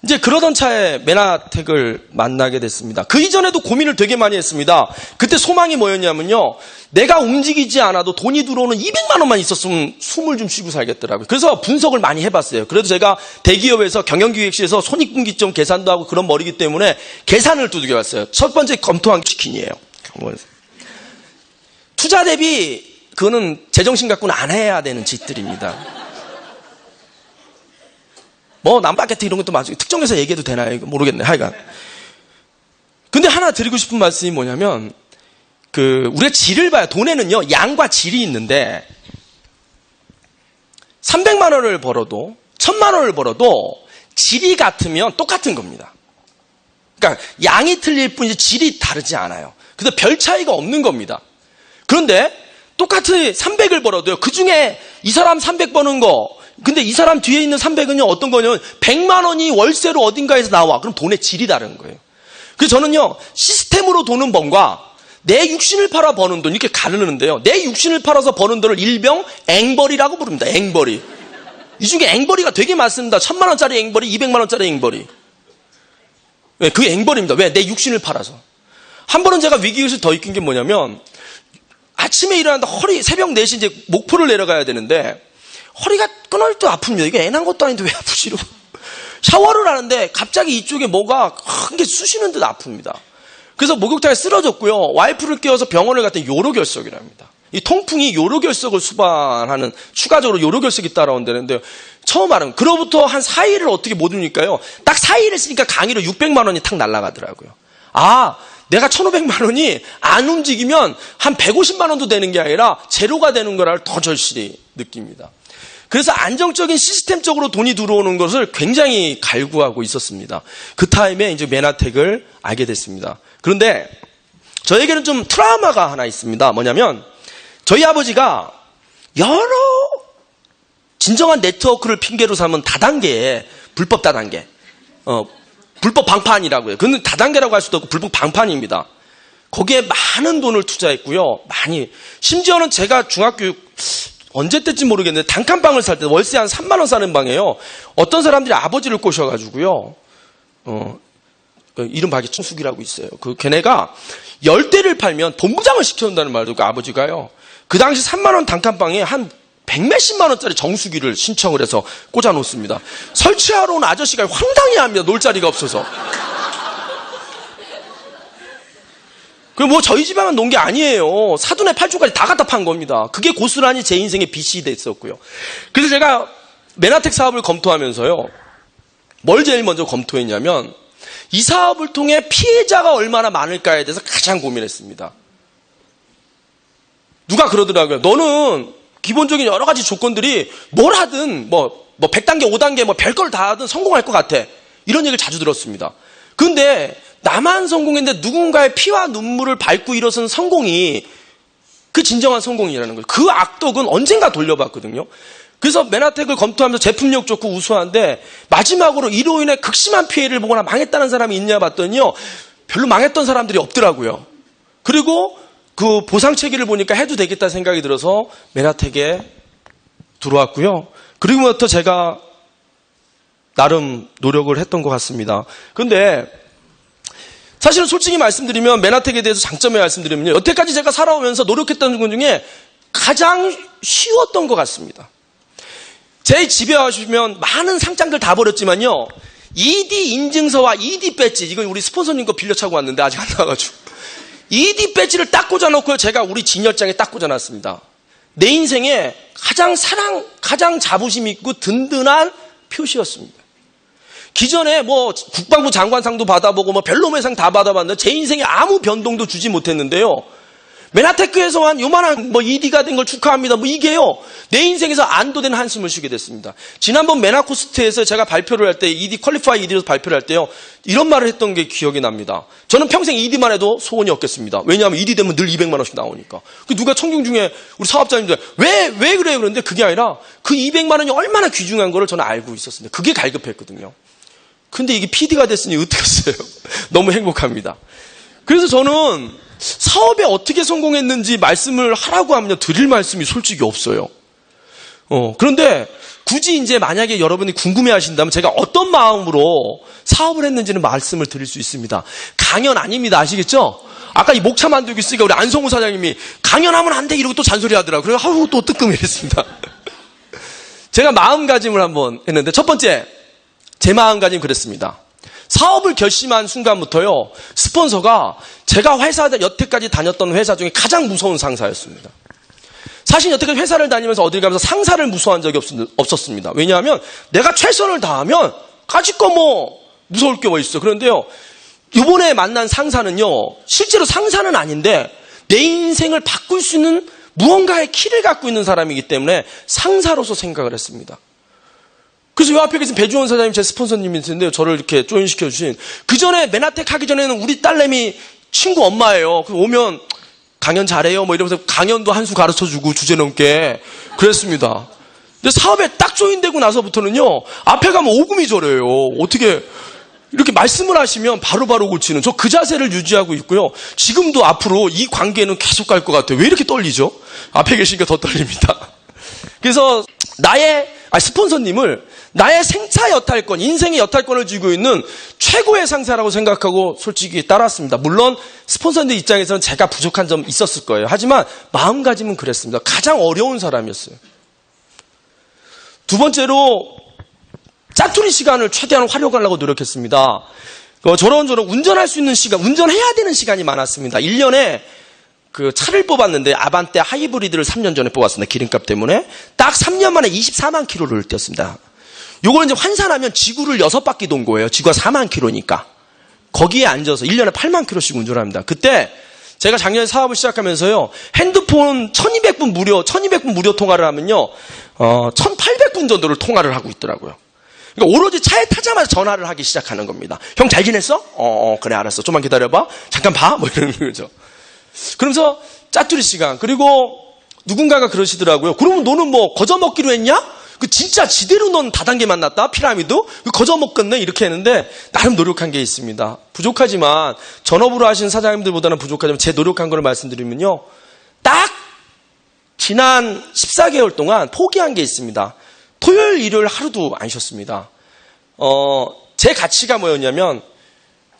이제 그러던 차에 메나텍을 만나게 됐습니다. 그 이전에도 고민을 되게 많이 했습니다. 그때 소망이 뭐였냐면요. 내가 움직이지 않아도 돈이 들어오는 200만 원만 있었으면 숨을 좀 쉬고 살겠더라고요. 그래서 분석을 많이 해봤어요. 그래도 제가 대기업에서 경영기획실에서 손익분기점 계산도 하고 그런 머리이기 때문에 계산을 두들겨봤어요. 첫 번째 검토한 게 치킨이에요. 투자 대비 그거는 제정신 갖고는 안 해야 되는 짓들입니다. 뭐 남마케트 이런 것도 맞아요. 특정해서 얘기해도 되나요? 이거 모르겠네. 하여간. 근데 하나 드리고 싶은 말씀이 뭐냐면 우리가 질을 봐요. 돈에는요. 양과 질이 있는데 300만 원을 벌어도 1000만 원을 벌어도 질이 같으면 똑같은 겁니다. 그러니까 양이 틀릴 뿐이지 질이 다르지 않아요. 그래서 별 차이가 없는 겁니다. 그런데 똑같이 300을 벌어도요. 그중에 이 사람 300 버는 거 근데 이 사람 뒤에 있는 300은요, 어떤 거냐면 100만 원이 월세로 어딘가에서 나와. 그럼 돈의 질이 다른 거예요. 그래서 저는요, 시스템으로 돈은 번과 내 육신을 팔아 버는 돈, 이렇게 가르는데요. 내 육신을 팔아서 버는 돈을 일명 앵벌이라고 부릅니다. 앵벌이. 이 중에 앵벌이가 되게 많습니다. 1000만 원짜리 앵벌이, 200만 원짜리 앵벌이. 네, 그게 앵벌입니다. 왜? 내 육신을 팔아서. 한 번은 제가 위기의식이 더 있긴 게 뭐냐면, 아침에 일어났는데 새벽 4시 이제 목포를 내려가야 되는데, 허리가 끊을 때 아픕니다. 이게 애 난 것도 아닌데 왜 아프지? 샤워를 하는데 갑자기 이쪽에 뭐가 큰 게 쑤시는 듯 아픕니다. 그래서 목욕탕에 쓰러졌고요. 와이프를 깨워서 병원을 갔더니 요로결석이랍니다. 이 통풍이 요로결석을 수반하는 추가적으로 요로결석이 따라온다는데요. 처음 알은 그로부터 한 4일을 어떻게 못 오니까요. 딱 4일 했으니까 강의로 600만 원이 탁 날아가더라고요. 내가 1500만 원이 안 움직이면 한 150만 원도 되는 게 아니라 제로가 되는 거를 더 절실히 느낍니다. 그래서 안정적인 시스템적으로 돈이 들어오는 것을 굉장히 갈구하고 있었습니다. 그 타임에 이제 메나텍을 알게 됐습니다. 그런데 저에게는 좀 트라우마가 하나 있습니다. 뭐냐면 저희 아버지가 여러 진정한 네트워크를 핑계로 삼은 다단계의 불법 다단계, 불법 방판이라고요. 그건 다단계라고 할 수도 없고 불법 방판입니다. 거기에 많은 돈을 투자했고요. 심지어는 제가 중학교 언제 때인지 모르겠는데 단칸방을 살 때 월세 한 3만 원 사는 방에요. 어떤 사람들이 아버지를 꼬셔가지고요. 이름 박이 천숙이라고 있어요. 걔네가 10대를 팔면 본부장을 시켜준다는 말도 그 아버지가요. 그 당시 3만 원 단칸방에 한 100몇십만 원짜리 정수기를 신청을 해서 꽂아놓습니다. 설치하러 온 아저씨가 황당해합니다. 놀 자리가 없어서. 저희 집안만 놓은 게 아니에요. 사돈의 8조까지 다 갖다 판 겁니다. 그게 고스란히 제 인생의 빚이 됐었고요. 그래서 제가 메나텍 사업을 검토하면서요. 뭘 제일 먼저 검토했냐면 이 사업을 통해 피해자가 얼마나 많을까에 대해서 가장 고민했습니다. 누가 그러더라고요. 너는 기본적인 여러 가지 조건들이 뭘 하든 100단계, 5단계 별걸 다 하든 성공할 것 같아. 이런 얘기를 자주 들었습니다. 근데 나만 성공했는데 누군가의 피와 눈물을 밟고 일어선 성공이 그 진정한 성공이라는 거예요. 그 악덕은 언젠가 돌려봤거든요. 그래서 메나텍을 검토하면서 제품력 좋고 우수한데 마지막으로 이로 인해 극심한 피해를 보거나 망했다는 사람이 있냐 봤더니요. 별로 망했던 사람들이 없더라고요. 그리고 그 보상 체계를 보니까 해도 되겠다 생각이 들어서 메나텍에 들어왔고요. 그리고부터 제가 나름 노력을 했던 것 같습니다. 그런데 사실은 솔직히 말씀드리면 메나텍에 대해서 장점을 말씀드리면요. 여태까지 제가 살아오면서 노력했던 것 중에 가장 쉬웠던 것 같습니다. 제 집에 와주시면 많은 상장들 다 버렸지만요. ED 인증서와 ED 배지, 이건 우리 스폰서님 거 빌려 차고 왔는데 아직 안 나와가지고. ED 배지를 딱 꽂아놓고요. 제가 우리 진열장에 딱 꽂아놨습니다. 내 인생에 가장 자부심 있고 든든한 표시였습니다. 기존에 뭐 국방부 장관상도 받아보고 뭐 별로매상 다 받아봤는데 제 인생에 아무 변동도 주지 못했는데요. 메나테크에서 한 요만한 뭐 ED가 된 걸 축하합니다. 뭐 이게요. 내 인생에서 안도된 한숨을 쉬게 됐습니다. 지난번 메나코스트에서 제가 발표를 할 때 ED 퀄리파이 ED로 발표를 할 때요. 이런 말을 했던 게 기억이 납니다. 저는 평생 ED만 해도 소원이 없겠습니다. 왜냐하면 ED 되면 늘 200만 원씩 나오니까. 누가 청중 중에 우리 사업자님들 왜 그래요? 그런데 그게 아니라 그 200만 원이 얼마나 귀중한 거를 저는 알고 있었습니다. 그게 갈급했거든요. 근데 이게 PD가 됐으니 어떡했어요? 너무 행복합니다. 그래서 저는 사업에 어떻게 성공했는지 말씀을 하라고 하면 드릴 말씀이 솔직히 없어요. 그런데 굳이 이제 만약에 여러분이 궁금해 하신다면 제가 어떤 마음으로 사업을 했는지는 말씀을 드릴 수 있습니다. 강연 아닙니다. 아시겠죠? 아까 이 목차 만들고 있으니까 우리 안성우 사장님이 강연하면 안 돼 이러고 또 잔소리 하더라고요. 그래서 하루 또 뜨끔했습니다. 제가 마음가짐을 한번 했는데 첫 번째, 제 마음가짐 그랬습니다. 사업을 결심한 순간부터요, 스폰서가 제가 여태까지 다녔던 회사 중에 가장 무서운 상사였습니다. 사실 여태까지 회사를 다니면서 어딜 가면서 상사를 무서워한 적이 없었습니다. 왜냐하면 내가 최선을 다하면 가지껏 뭐 무서울 게 뭐 있어. 그런데요, 이번에 만난 상사는요, 실제로 상사는 아닌데 내 인생을 바꿀 수 있는 무언가의 키를 갖고 있는 사람이기 때문에 상사로서 생각을 했습니다. 그래서 요 앞에 계신 배주원 사장님 제 스폰서님이신데요. 저를 이렇게 조인시켜 주신. 그 전에 메나텍 하기 전에는 우리 딸내미 친구 엄마예요. 그래서 오면 강연 잘해요. 뭐 이러면서 강연도 한 수 가르쳐 주고 주제넘게 그랬습니다. 근데 사업에 딱 조인되고 나서부터는요. 앞에 가면 오금이 저려요. 어떻게 이렇게 말씀을 하시면 바로바로 고치는 저 그 자세를 유지하고 있고요. 지금도 앞으로 이 관계는 계속 갈 것 같아요. 왜 이렇게 떨리죠? 앞에 계시니까 더 떨립니다. 그래서 스폰서님을 나의 생사 여탈권, 인생의 여탈권을 쥐고 있는 최고의 상사라고 생각하고 솔직히 따랐습니다. 물론 스폰서님 입장에서는 제가 부족한 점 있었을 거예요. 하지만 마음가짐은 그랬습니다. 가장 어려운 사람이었어요. 두 번째로 짜투리 시간을 최대한 활용하려고 노력했습니다. 저런저런 운전할 수 있는 시간, 운전해야 되는 시간이 많았습니다. 1년에 그 차를 뽑았는데 아반떼 하이브리드를 3년 전에 뽑았습니다. 기름값 때문에. 딱 3년 만에 24만 킬로를 뛰었습니다. 요걸 이제 환산하면 지구를 6바퀴 돈 거예요. 지구가 4만 킬로니까. 거기에 앉아서 1년에 8만 킬로씩 운전합니다. 그때 제가 작년에 사업을 시작하면서요. 핸드폰 1200분 무료 통화를 하면요. 1800분 정도를 통화를 하고 있더라고요. 그러니까 오로지 차에 타자마자 전화를 하기 시작하는 겁니다. 형 잘 지냈어? 그래 알았어. 좀만 기다려봐. 잠깐 봐. 뭐 이러는 거죠. 그러면서 짜투리 시간. 그리고 누군가가 그러시더라고요. 그러면 너는 뭐 거저먹기로 했냐? 그 진짜 지대로 넌 다단계 만났다? 피라미드? 그 거저먹겠네? 이렇게 했는데 나름 노력한 게 있습니다. 부족하지만 전업으로 하신 사장님들보다는 부족하지만 제 노력한 걸 말씀드리면요. 딱 지난 14개월 동안 포기한 게 있습니다. 토요일, 일요일 하루도 안 쉬었습니다. 제 가치가 뭐였냐면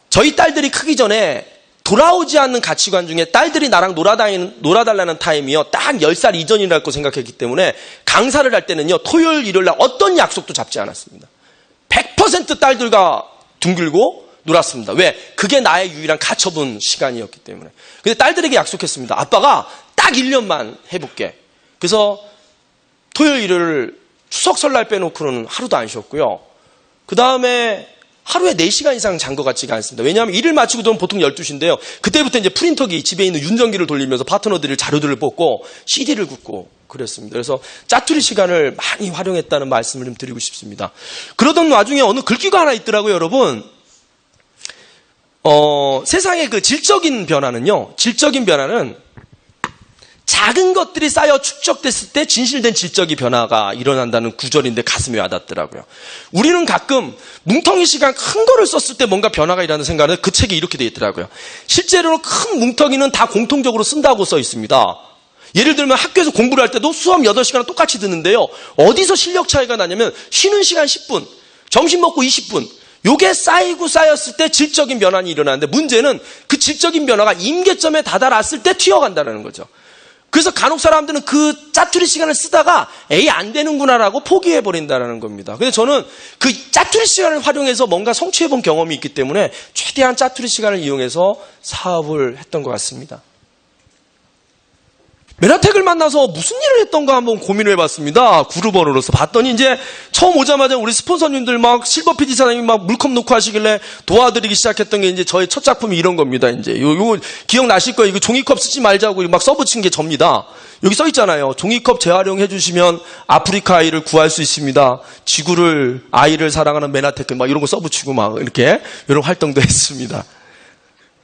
저희 딸들이 크기 전에 돌아오지 않는 가치관 중에 딸들이 나랑 놀아달라는 타임이요. 딱 10살 이전이라고 생각했기 때문에 강사를 할 때는요. 토요일, 일요일 날 어떤 약속도 잡지 않았습니다. 100% 딸들과 둥글고 놀았습니다. 왜? 그게 나의 유일한 가처분 시간이었기 때문에. 근데 딸들에게 약속했습니다. 아빠가 딱 1년만 해볼게. 그래서 토요일, 일요일 추석 설날 빼놓고는 하루도 안 쉬었고요. 그 다음에 하루에 4시간 이상 잔 것 같지가 않습니다. 왜냐하면 일을 마치고 들어오면 보통 12시인데요. 그때부터 이제 프린터기, 집에 있는 윤전기를 돌리면서 파트너들이 자료들을 뽑고 CD를 굽고 그랬습니다. 그래서 짜투리 시간을 많이 활용했다는 말씀을 좀 드리고 싶습니다. 그러던 와중에 어느 글귀가 하나 있더라고요, 여러분. 세상의 그 질적인 변화는 작은 것들이 쌓여 축적됐을 때 진실된 질적인 변화가 일어난다는 구절인데 가슴에 와닿더라고요. 우리는 가끔 뭉텅이 시간 큰 거를 썼을 때 뭔가 변화가 일어나는 생각을 그 책에 이렇게 되어 있더라고요. 실제로는 큰 뭉텅이는 다 공통적으로 쓴다고 써 있습니다. 예를 들면 학교에서 공부를 할 때도 수업 8시간은 똑같이 듣는데요. 어디서 실력 차이가 나냐면 쉬는 시간 10분, 점심 먹고 20분. 요게 쌓였을 때 질적인 변환이 일어나는데 문제는 그 질적인 변화가 임계점에 다다랐을 때 튀어간다는 거죠. 그래서 간혹 사람들은 그 짜투리 시간을 쓰다가 에이 안 되는구나라고 포기해버린다는 겁니다. 근데 저는 그 짜투리 시간을 활용해서 뭔가 성취해본 경험이 있기 때문에 최대한 짜투리 시간을 이용해서 사업을 했던 것 같습니다. 메나텍을 만나서 무슨 일을 했던가 한번 고민을 해봤습니다. 그룹원으로서 봤더니 이제 처음 오자마자 우리 스폰서님들 막 실버 PD 사장님이 막 물컵 놓고 하시길래 도와드리기 시작했던 게 이제 저의 첫 작품이 이런 겁니다. 이제 요거 기억나실 거예요. 이거 종이컵 쓰지 말자고 막 써붙인 게 접니다. 여기 써 있잖아요. 종이컵 재활용해 주시면 아프리카 아이를 구할 수 있습니다. 지구를 아이를 사랑하는 메나텍 막 이런 거 써붙이고 막 이렇게 이런 활동도 했습니다.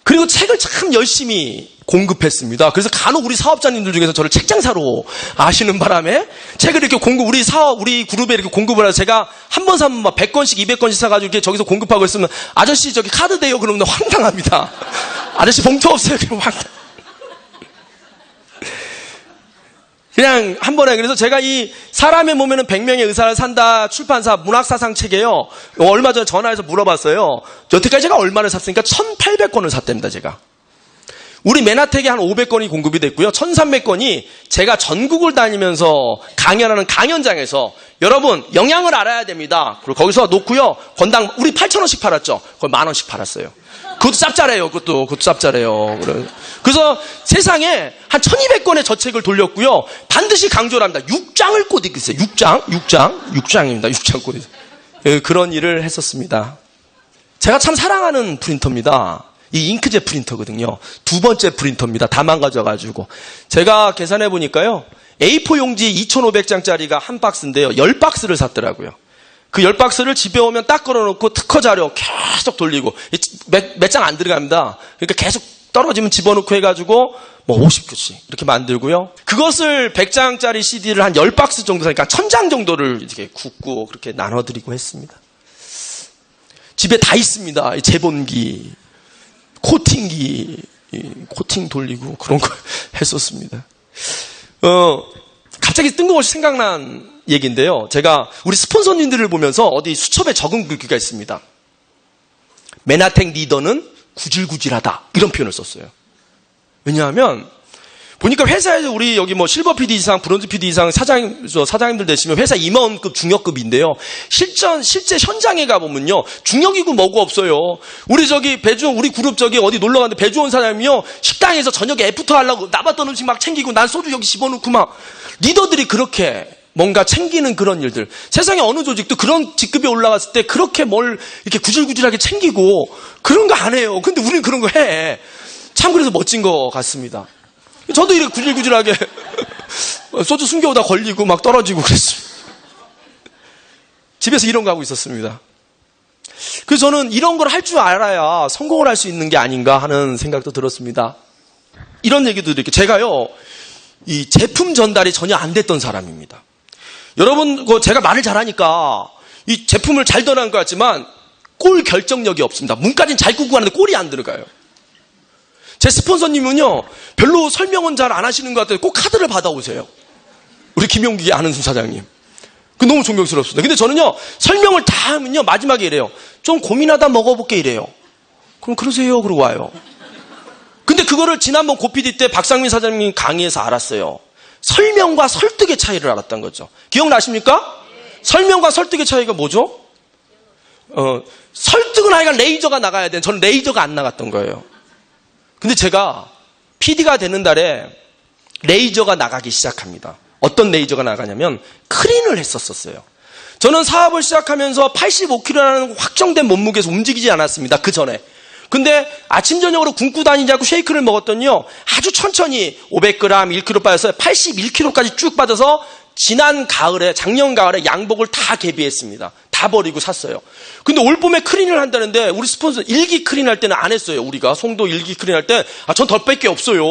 그리고 책을 참 열심히 공급했습니다. 그래서 간혹 우리 사업자님들 중에서 저를 책장사로 아시는 바람에 책을 이렇게 우리 그룹에 이렇게 공급을 해서 제가 한 번 사면 막 100권씩 200권씩 사가지고 이렇게 저기서 공급하고 있으면 아저씨 저기 카드 돼요? 그러면 황당합니다. 아저씨 봉투 없어요? 그러면 황당. 그냥 한 번에. 그래서 제가 이 사람의 몸에는 100명의 의사를 산다 출판사 문학사상 책에요. 얼마 전에 전화해서 물어봤어요. 여태까지 제가 얼마를 샀으니까 1800권을 샀답니다. 제가. 우리 메나텍에 한 500권이 공급이 됐고요. 1300권이 제가 전국을 다니면서 강연하는 강연장에서 여러분 영양을 알아야 됩니다. 그리고 거기서 놓고요. 권당 우리 8,000원씩 팔았죠. 그걸 10,000원씩 팔았어요. 그것도 짭짤해요. 그것도 짭짤해요. 그래서 세상에 한 1200권의 저 책을 돌렸고요. 반드시 강조를 합니다. 6장을 꽂 있어요. 6장입니다. 6장 꽂 있어요. 그런 일을 했었습니다. 제가 참 사랑하는 프린터입니다. 이 잉크젯 프린터거든요. 두 번째 프린터입니다. 다 망가져가지고. 제가 계산해 보니까요. A4 용지 2,500장짜리가 한 박스인데요. 10박스를 샀더라고요. 그 10박스를 집에 오면 딱 걸어놓고 특허 자료 계속 돌리고 몇 장 안 들어갑니다. 그러니까 계속 떨어지면 집어넣고 해가지고 뭐 50개씩 이렇게 만들고요. 그것을 100장짜리 CD를 한 10박스 정도 사니까 1000장 정도를 이렇게 굽고 그렇게 나눠드리고 했습니다. 집에 다 있습니다. 재본기, 코팅기, 코팅 돌리고 그런 거 했었습니다. 갑자기 뜬금없이 생각난 얘기인데요. 제가 우리 스폰서님들을 보면서 어디 수첩에 적은 글귀가 있습니다. 메나텍 리더는 구질구질하다. 이런 표현을 썼어요. 왜냐하면 보니까 회사에서 우리 여기 뭐 실버 PD 이상, 브론즈 PD 이상 사장님들 되시면 회사 임원급, 중역급인데요. 실제 현장에 가보면요. 중역이고 뭐고 없어요. 우리 우리 그룹 어디 놀러 갔는데 배주원 사장님이요. 식당에서 저녁에 애프터 하려고 남았던 음식 막 챙기고 난 소주 여기 집어넣고 막 리더들이 그렇게 뭔가 챙기는 그런 일들. 세상에 어느 조직도 그런 직급에 올라갔을 때 그렇게 뭘 이렇게 구질구질하게 챙기고 그런 거 안 해요. 근데 우리는 그런 거 해. 참 그래서 멋진 것 같습니다. 저도 이렇게 구질구질하게 소주 숨겨오다 걸리고 막 떨어지고 그랬습니다. 집에서 이런 거 하고 있었습니다. 그래서 저는 이런 걸 할 줄 알아야 성공을 할 수 있는 게 아닌가 하는 생각도 들었습니다. 이런 얘기도 이렇게 제가요. 이 제품 전달이 전혀 안 됐던 사람입니다. 여러분, 제가 말을 잘하니까 이 제품을 잘 전한 것 같지만 꼴 결정력이 없습니다. 문까지는 잘 꾸고 가는데 꼴이 안 들어가요. 제 스폰서님은요, 별로 설명은 잘 안 하시는 것 같아요. 꼭 카드를 받아오세요. 우리 김용기 아는 사장님. 그 너무 존경스럽습니다. 근데 저는요, 설명을 다 하면요, 마지막에 이래요. 좀 고민하다 먹어볼게 이래요. 그럼 그러세요. 그러고 와요. 근데 그거를 지난번 고PD 때 박상민 사장님이 강의에서 알았어요. 설명과 설득의 차이를 알았던 거죠. 기억나십니까? 네. 설명과 설득의 차이가 뭐죠? 설득은 하여간 레이저가 나가야 되는, 저는 레이저가 안 나갔던 거예요. 근데 제가 PD가 되는 달에 레이저가 나가기 시작합니다. 어떤 레이저가 나가냐면 크린을 했었어요. 저는 사업을 시작하면서 85kg라는 확정된 몸무게에서 움직이지 않았습니다. 그 전에. 근데 아침 저녁으로 굶고 다니자고 쉐이크를 먹었더니요. 아주 천천히 500g, 1kg 빠져서 81kg까지 쭉 빠져서 작년 가을에 양복을 다 개비했습니다. 다 버리고 샀어요. 근데 올 봄에 크린을 한다는데 우리 스폰서 일기 크린 할 때는 안 했어요. 우리가 송도 일기 크린 할 때 전 덜 뺄 게 없어요.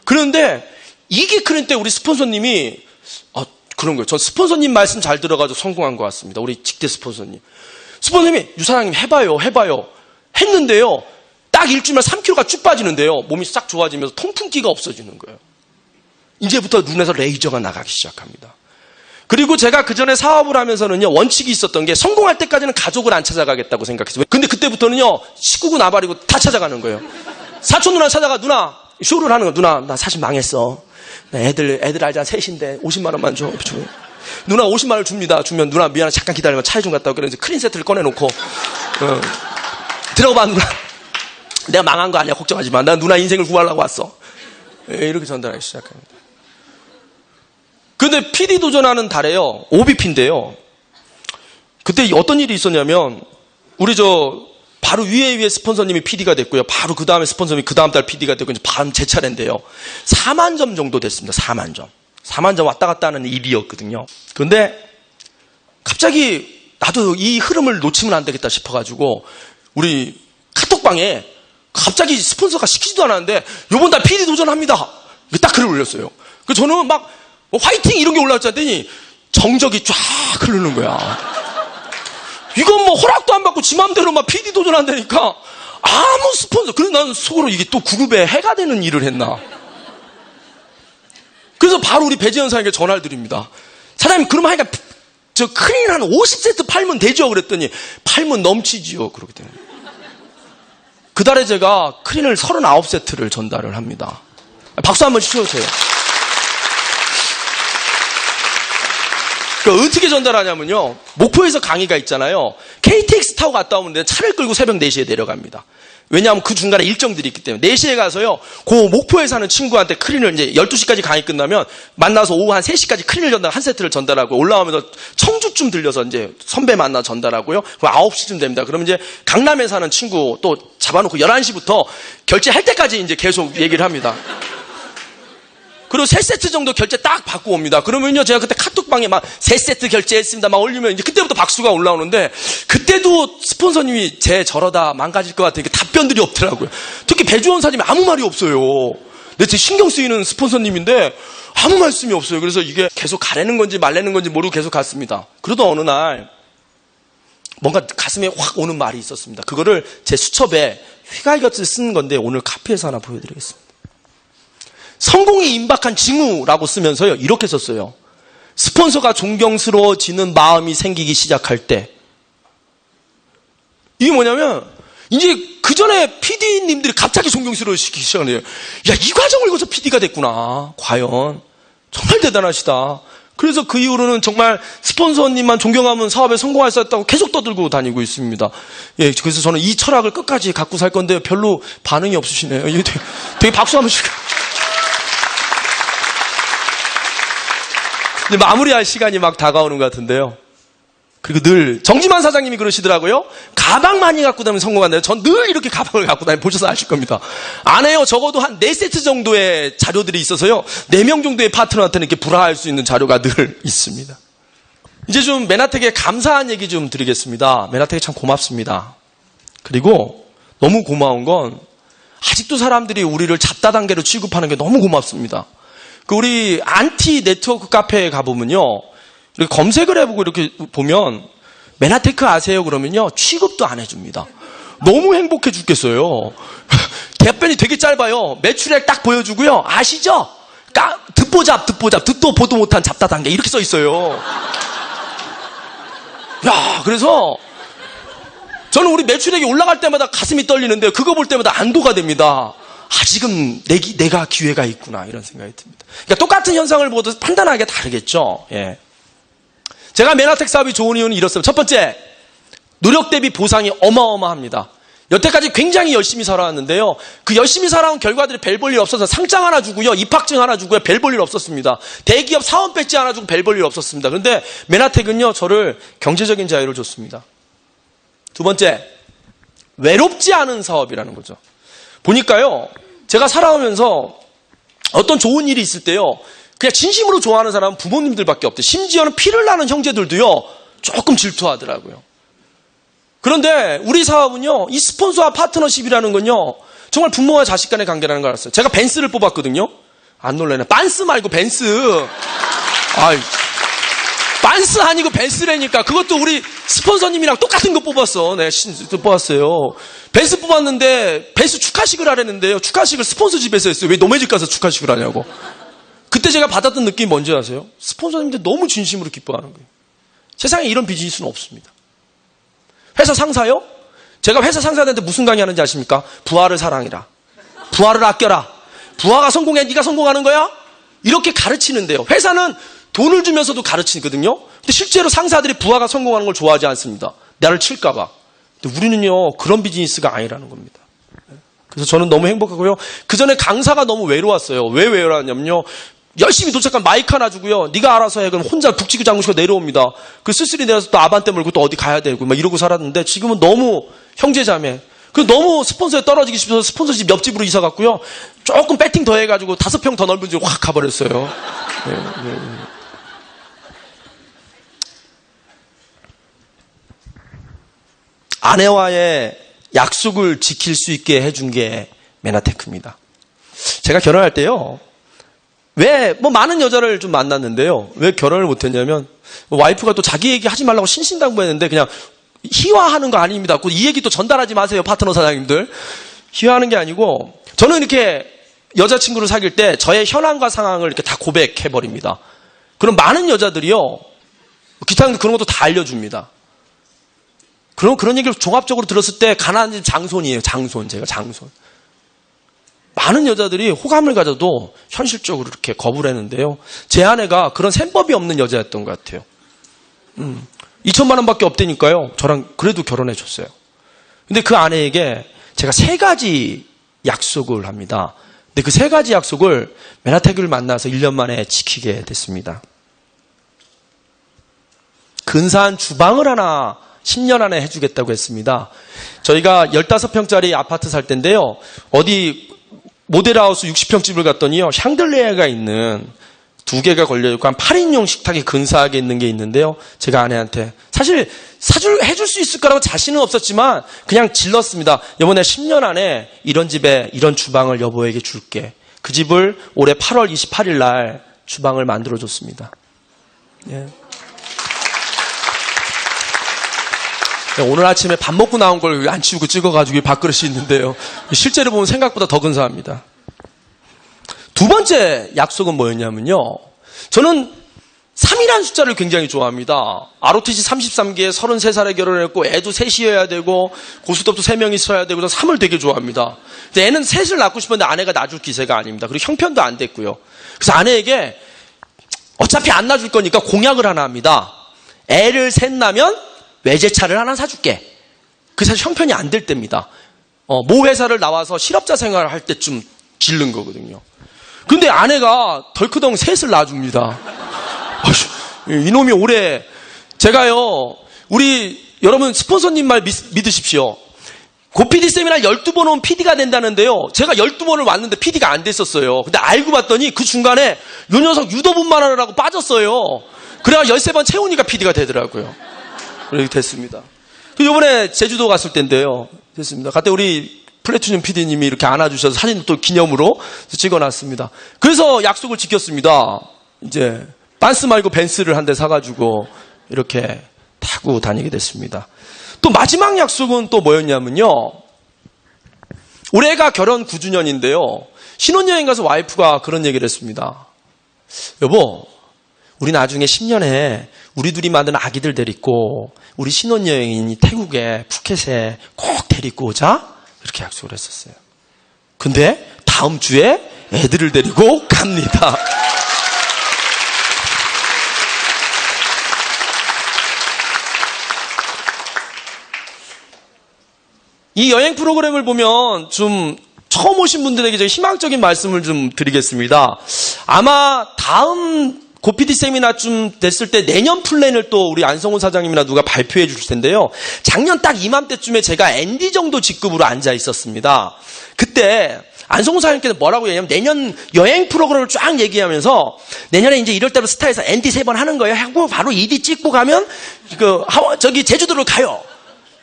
그런데 2기 크린 때 우리 스폰서님이 그런 거예요. 전 스폰서님 말씀 잘 들어가지고 성공한 것 같습니다. 우리 직대 스폰서님. 스폰서님이 유 사장님 해봐요. 했는데요. 딱 일주일만 3kg가 쭉 빠지는데요. 몸이 싹 좋아지면서 통풍기가 없어지는 거예요. 이제부터 눈에서 레이저가 나가기 시작합니다. 그리고 제가 그 전에 사업을 하면서는요, 원칙이 있었던 게 성공할 때까지는 가족을 안 찾아가겠다고 생각했어요. 근데 그때부터는요, 식구고 나발이고 다 찾아가는 거예요. 사촌 누나 찾아가, 누나, 쇼를 하는 거, 누나, 나 사실 망했어. 애들 알잖아. 셋인데 50만 원만 줘. 누나 50만 원 줍니다. 주면 누나 미안해. 잠깐 기다리면 차에 좀 갔다 오고. 그래서 크린 세트를 꺼내놓고 들어봐 누나. 내가 망한 거 아니야. 걱정하지 마. 난 누나 인생을 구하려고 왔어. 이렇게 전달하기 시작합니다. 근데 PD 도전하는 달에요. OBP인데요. 그때 어떤 일이 있었냐면 우리 바로 위에 스폰서님이 PD가 됐고요. 바로 그 다음에 스폰서님이 그 다음 달 PD가 됐고 이제 바로 제 차례인데요. 4만 점 정도 됐습니다. 4만 점. 4만 점 왔다 갔다 하는 일이었거든요. 그런데 갑자기 나도 이 흐름을 놓치면 안 되겠다 싶어가지고 우리 카톡방에 갑자기 스폰서가 시키지도 않았는데 요번 달 PD 도전합니다. 딱 글을 올렸어요. 그 저는 막 화이팅 이런 게 올라왔지 않더니 정적이 쫙 흐르는 거야. 이건 뭐 허락도 안 받고 지 맘대로 막 PD 도전한다니까 아무 스폰서. 그래서 나는 속으로 이게 또 그룹에 해가 되는 일을 했나. 그래서 바로 우리 배재현 사장님께 전화를 드립니다. 사장님 그럼 하니까 저 크린 한 50세트 팔면 되죠? 그랬더니 팔면 넘치지요. 그렇게 되는 거예요. 그 달에 제가 크린을 39세트를 전달을 합니다. 박수 한번 치워주세요. 그러니까 어떻게 전달하냐면요. 목포에서 강의가 있잖아요. KTX 타고 갔다 오면 차를 끌고 새벽 4시에 내려갑니다. 왜냐하면 그 중간에 일정들이 있기 때문에 4시에 가서요. 그 목포에 사는 친구한테 크린을 이제 12시까지 강의 끝나면 만나서 오후 한 3시까지 크린을 전달 한 세트를 전달하고 올라오면서 청주쯤 들려서 이제 선배 만나 전달하고요. 그럼 9시쯤 됩니다. 그러면 이제 강남에 사는 친구 또 잡아놓고 11시부터 결제할 때까지 이제 계속 얘기를 합니다. 그리고 3세트 정도 결제 딱 받고 옵니다. 그러면요, 제가 그때 카톡방에 막 3세트 결제했습니다. 막 올리면 이제 그때부터 박수가 올라오는데, 그때도 스폰서님이 저러다 망가질 것 같으니까 답변들이 없더라고요. 특히 배주원 사님이 아무 말이 없어요. 내 신경 쓰이는 스폰서님인데 아무 말씀이 없어요. 그래서 이게 계속 가라는 건지 말라는 건지 모르고 계속 갔습니다. 그러다 어느 날 뭔가 가슴에 확 오는 말이 있었습니다. 그거를 제 수첩에 휘갈겨서 쓴 건데 오늘 카피해서 하나 보여드리겠습니다. 성공이 임박한 징후라고 쓰면서요. 이렇게 썼어요. 스폰서가 존경스러워지는 마음이 생기기 시작할 때. 이게 뭐냐면 이제 그 전에 PD님들이 갑자기 존경스러워지기 시작해요. 야, 이 과정을 거쳐서 PD가 됐구나. 과연. 정말 대단하시다. 그래서 그 이후로는 정말 스폰서님만 존경하면 사업에 성공할 수 있다고 계속 떠들고 다니고 있습니다. 예, 그래서 저는 이 철학을 끝까지 갖고 살 건데 별로 반응이 없으시네요. 되게 박수 한번 칠까요? 마무리할 시간이 막 다가오는 것 같은데요. 그리고 늘 정지만 사장님이 그러시더라고요. 가방 많이 갖고 다니면 성공한다요. 전 늘 이렇게 가방을 갖고 다니면 보셔서 아실 겁니다. 안에요 적어도 한 4세트 정도의 자료들이 있어서요. 4명 정도의 파트너한테는 이렇게 불화할 수 있는 자료가 늘 있습니다. 이제 좀 메나텍에 감사한 얘기 좀 드리겠습니다. 메나텍이 참 고맙습니다. 그리고 너무 고마운 건 아직도 사람들이 우리를 잡다 단계로 취급하는 게 너무 고맙습니다. 우리 안티 네트워크 카페에 가보면요. 이렇게 검색을 해보고 이렇게 보면 메나테크 아세요? 그러면요. 취급도 안 해줍니다. 너무 행복해 죽겠어요. 답변이 되게 짧아요. 매출액 딱 보여주고요. 아시죠? 듣도 보도 못한 잡다 단계 이렇게 써 있어요. 야, 그래서 저는 우리 매출액이 올라갈 때마다 가슴이 떨리는데 그거 볼 때마다 안도가 됩니다. 아직은 내가 기회가 있구나 이런 생각이 듭니다. 그러니까 똑같은 현상을 보고도 판단하기가 다르겠죠. 예. 제가 메나텍 사업이 좋은 이유는 이렇습니다. 첫 번째, 노력 대비 보상이 어마어마합니다. 여태까지 굉장히 열심히 살아왔는데요. 그 열심히 살아온 결과들이 별 볼 일 없어서 상장 하나 주고요. 입학증 하나 주고요. 별 볼 일 없었습니다. 대기업 사원 배지 하나 주고 별 볼 일 없었습니다. 그런데 메나텍은요. 저를 경제적인 자유를 줬습니다. 두 번째, 외롭지 않은 사업이라는 거죠. 보니까요. 제가 살아오면서 어떤 좋은 일이 있을 때요. 그냥 진심으로 좋아하는 사람은 부모님들밖에 없대요. 심지어는 피를 나는 형제들도요. 조금 질투하더라고요. 그런데 우리 사업은요. 이 스폰서와 파트너십이라는 건요. 정말 부모와 자식 간의 관계라는 걸 알았어요. 제가 벤츠를 뽑았거든요. 안 놀라네. 빤스 말고 벤츠. 아이, 빤스 아니고 벤츠라니까. 그것도 우리 스폰서님이랑 똑같은 거 뽑았어. 네, 뽑았어요. 벤츠 뽑았는데 벤츠 축하식을 하랬는데요. 축하식을 스폰서 집에서 했어요. 왜 너네 집 가서 축하식을 하냐고. 그때 제가 받았던 느낌이 뭔지 아세요? 스폰서님들 너무 진심으로 기뻐하는 거예요. 세상에 이런 비즈니스는 없습니다. 회사 상사요? 제가 회사 상사한테 무슨 강의 하는지 아십니까? 부하를 사랑해라. 부하를 아껴라. 부하가 성공해 네가 성공하는 거야? 이렇게 가르치는데요. 회사는 돈을 주면서도 가르치거든요. 근데 실제로 상사들이 부하가 성공하는 걸 좋아하지 않습니다. 나를 칠까봐. 근데 우리는요, 그런 비즈니스가 아니라는 겁니다. 그래서 저는 너무 행복하고요. 그 전에 강사가 너무 외로웠어요. 왜 외로웠냐면요. 열심히 도착한 마이크 하나 주고요. 네가 알아서 해. 그럼 혼자 북치고 장구치고 내려옵니다. 그 쓸쓸히 내려서 또 아반떼 몰고 또 어디 가야 되고 막 이러고 살았는데 지금은 너무 형제자매. 그 너무 스폰서에 떨어지기 싶어서 스폰서집 옆집으로 이사 갔고요. 조금 배팅 더 해가지고 5평 더 넓은 집으로 확 가버렸어요. 네, 네. 아내와의 약속을 지킬 수 있게 해준 게 메나테크입니다. 제가 결혼할 때요. 왜 많은 여자를 좀 만났는데요. 왜 결혼을 못했냐면 와이프가 또 자기 얘기 하지 말라고 신신당부했는데 그냥 희화하는 거 아닙니다. 이 얘기 또 전달하지 마세요. 파트너 사장님들. 희화하는 게 아니고 저는 이렇게 여자친구를 사귈 때 저의 현황과 상황을 이렇게 다 고백해버립니다. 그럼 많은 여자들이요. 기타 그런 것도 다 알려줍니다. 그런 얘기를 종합적으로 들었을 때 가난한 장손이에요. 제가 장손. 많은 여자들이 호감을 가져도 현실적으로 이렇게 거부를 했는데요. 제 아내가 그런 셈법이 없는 여자였던 것 같아요. 2천만 원밖에 없다니까요. 저랑 그래도 결혼해 줬어요. 근데 그 아내에게 제가 3가지 약속을 합니다. 근데 그 3가지 약속을 메나테크를 만나서 1년 만에 지키게 됐습니다. 근사한 주방을 하나 10년 안에 해주겠다고 했습니다. 저희가 15평짜리 아파트 살 때인데요. 어디 모델하우스 60평 집을 갔더니요. 샹들리에가 있는 2개가 걸려있고 한 8인용 식탁이 근사하게 있는 게 있는데요. 제가 아내한테 사실 해줄 수 있을 거라고 자신은 없었지만 그냥 질렀습니다. 이번에 10년 안에 이런 집에 이런 주방을 여보에게 줄게. 그 집을 올해 8월 28일 날 주방을 만들어줬습니다. 예. 오늘 아침에 밥 먹고 나온 걸 안 치우고 찍어가지고 밥그릇이 있는데요. 실제로 보면 생각보다 더 근사합니다. 2번째 약속은 뭐였냐면요. 저는 3이라는 숫자를 굉장히 좋아합니다. ROTC 33기에 33살에 결혼했고 애도 3이어야 되고 고스톱도 3명 있어야 되고 3을 되게 좋아합니다. 근데 애는 3을 낳고 싶었는데 아내가 낳아줄 기세가 아닙니다. 그리고 형편도 안 됐고요. 그래서 아내에게 어차피 안 낳아줄 거니까 공약을 하나 합니다. 애를 3 낳으면 외제차를 하나 사줄게. 그 사실 형편이 안 될 때입니다. 모 회사를 나와서 실업자 생활을 할 때쯤 질른 거거든요. 근데 아내가 덜크덩 3을 낳아줍니다. 이놈이 올해 제가요. 우리 여러분 스폰서님 말 믿으십시오. 고 PD 세미나 12번 온 PD가 된다는데요. 제가 12번을 왔는데 PD가 안 됐었어요. 근데 알고 봤더니 그 중간에 요 녀석 유도분만 하느라고 빠졌어요. 그래야 13번 채훈이가 PD가 되더라고요. 그렇게 됐습니다. 이번에 제주도 갔을 때인데요. 됐습니다. 그때 우리 플래투늄 PD님이 이렇게 안아주셔서 사진도 또 기념으로 찍어놨습니다. 그래서 약속을 지켰습니다. 이제 반스 말고 벤츠를 한 대 사가지고 이렇게 타고 다니게 됐습니다. 또 마지막 약속은 또 뭐였냐면요. 올해가 결혼 9주년인데요. 신혼여행 가서 와이프가 그런 얘기를 했습니다. 여보, 우리 나중에 10년에 우리 둘이 만든 아기들 데리고 우리 신혼여행인 태국에 푸켓에 꼭 데리고 오자. 이렇게 약속을 했었어요. 근데 다음 주에 애들을 데리고 갑니다. 이 여행 프로그램을 보면 좀 처음 오신 분들에게 좀 희망적인 말씀을 좀 드리겠습니다. 아마 다음 고PD 세미나쯤 됐을 때 내년 플랜을 또 우리 안성훈 사장님이나 누가 발표해 주실 텐데요. 작년 딱 이맘때쯤에 제가 ND 정도 직급으로 앉아 있었습니다. 그때 안성훈 사장님께서 뭐라고 얘기하냐면 내년 여행 프로그램을 쫙 얘기하면서 내년에 이제 이럴 때로 스타에서 ND 3번 하는 거예요. 하고 바로 ED 찍고 가면 제주도를 가요.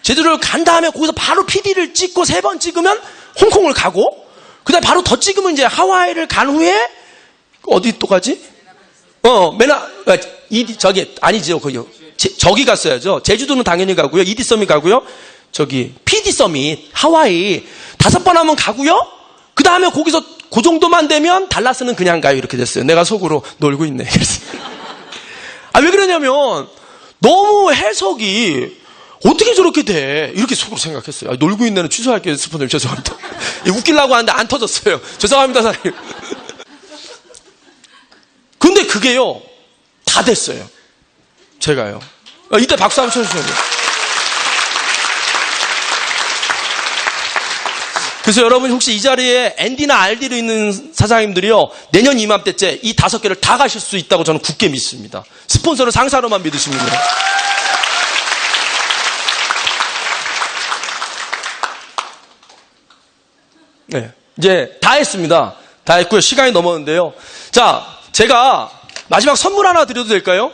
제주도를 간 다음에 거기서 바로 PD를 찍고 3번 찍으면 홍콩을 가고 그다음에 바로 더 찍으면 이제 하와이를 간 후에 어디 또 가지? 저기 갔어야죠. 제주도는 당연히 가고요. ED 서밋 가고요. PD 서밋, 하와이 5번 하면 가고요. 그 다음에 거기서 그 정도만 되면 달라스는 그냥 가요. 이렇게 됐어요. 내가 속으로 놀고 있네. 왜 그러냐면 너무 해석이 어떻게 저렇게 돼? 이렇게 속으로 생각했어요. 놀고 있네는 취소할게요. 스폰서님 죄송합니다. 웃기려고 하는데 안 터졌어요. 죄송합니다, 사장님. 그게요, 다 됐어요. 제가요. 이때 박수 한번 쳐주셔야 돼요. 그래서 여러분 혹시 이 자리에 ND나 RD로 있는 사장님들이요, 내년 이맘때째 이 5개를 다 가실 수 있다고 저는 굳게 믿습니다. 스폰서를 상사로만 믿으시면 돼요. 네, 이제 다 했습니다. 다 했고요. 시간이 넘었는데요. 자, 제가 마지막 선물 하나 드려도 될까요?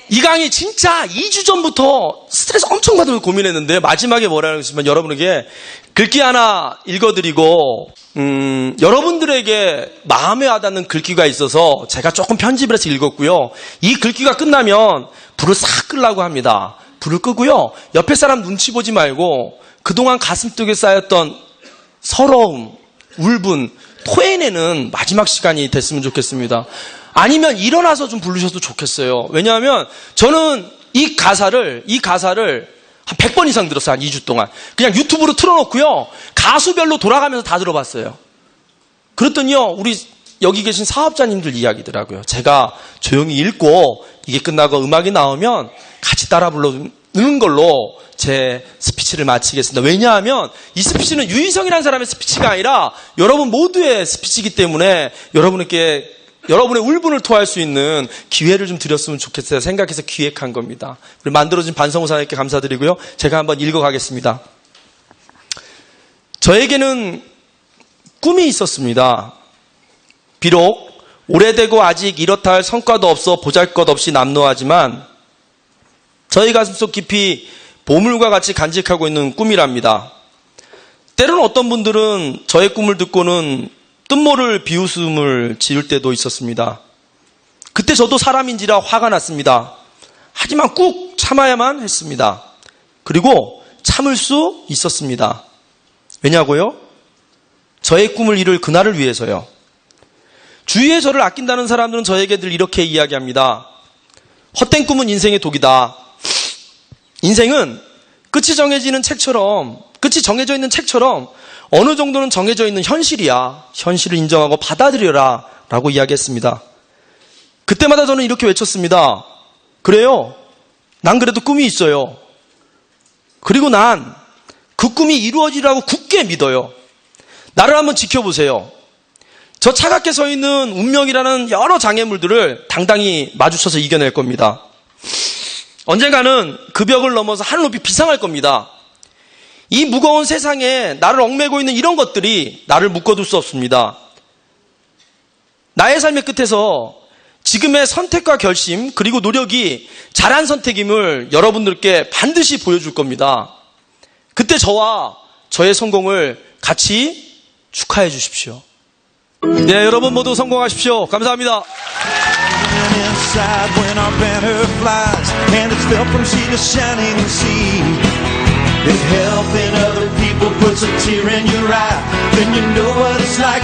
이 강의 진짜 2주 전부터 스트레스 엄청 받으면서 고민했는데 마지막에 뭐라는 것이면 여러분에게 글귀 하나 읽어드리고 여러분들에게 마음에 와닿는 글귀가 있어서 제가 조금 편집을 해서 읽었고요. 이 글귀가 끝나면 불을 싹 끄려고 합니다. 불을 끄고요. 옆에 사람 눈치 보지 말고 그동안 가슴속에 쌓였던 서러움, 울분, 토해내는 마지막 시간이 됐으면 좋겠습니다. 아니면 일어나서 좀 부르셔도 좋겠어요. 왜냐하면 저는 이 가사를 한 100번 이상 들었어요. 한 2주 동안. 그냥 유튜브로 틀어놓고요. 가수별로 돌아가면서 다 들어봤어요. 그랬더니요, 우리 여기 계신 사업자님들 이야기더라고요. 제가 조용히 읽고 이게 끝나고 음악이 나오면 같이 따라 부르는 걸로 제 스피치를 마치겠습니다. 왜냐하면 이 스피치는 유희성이라는 사람의 스피치가 아니라 여러분 모두의 스피치이기 때문에 여러분의 울분을 토할 수 있는 기회를 좀 드렸으면 좋겠어요. 생각해서 기획한 겁니다. 그리고 만들어진 반성우 사장님께 감사드리고요. 제가 한번 읽어가겠습니다. 저에게는 꿈이 있었습니다. 비록 오래되고 아직 이렇다 할 성과도 없어 보잘것없이 남노하지만 저희 가슴속 깊이 보물과 같이 간직하고 있는 꿈이랍니다. 때로는 어떤 분들은 저의 꿈을 듣고는 뜻모를 비웃음을 지을 때도 있었습니다. 그때 저도 사람인지라 화가 났습니다. 하지만 꾹 참아야만 했습니다. 그리고 참을 수 있었습니다. 왜냐고요? 저의 꿈을 이룰 그날을 위해서요. 주위에 저를 아낀다는 사람들은 저에게 늘 이렇게 이야기합니다. 헛된 꿈은 인생의 독이다. 인생은 끝이 정해져 있는 책처럼 어느 정도는 정해져 있는 현실이야. 현실을 인정하고 받아들여라 라고 이야기했습니다. 그때마다 저는 이렇게 외쳤습니다. 그래요. 난 그래도 꿈이 있어요. 그리고 난 그 꿈이 이루어지라고 굳게 믿어요. 나를 한번 지켜보세요. 저 차갑게 서 있는 운명이라는 여러 장애물들을 당당히 마주쳐서 이겨낼 겁니다. 언젠가는 그 벽을 넘어서 하늘 높이 비상할 겁니다. 이 무거운 세상에 나를 얽매고 있는 이런 것들이 나를 묶어둘 수 없습니다. 나의 삶의 끝에서 지금의 선택과 결심 그리고 노력이 잘한 선택임을 여러분들께 반드시 보여줄 겁니다. 그때 저와 저의 성공을 같이 축하해 주십시오. 네, 여러분 모두 성공하십시오. 감사합니다.
If helping other people puts a tear in your eye, then you know what it's like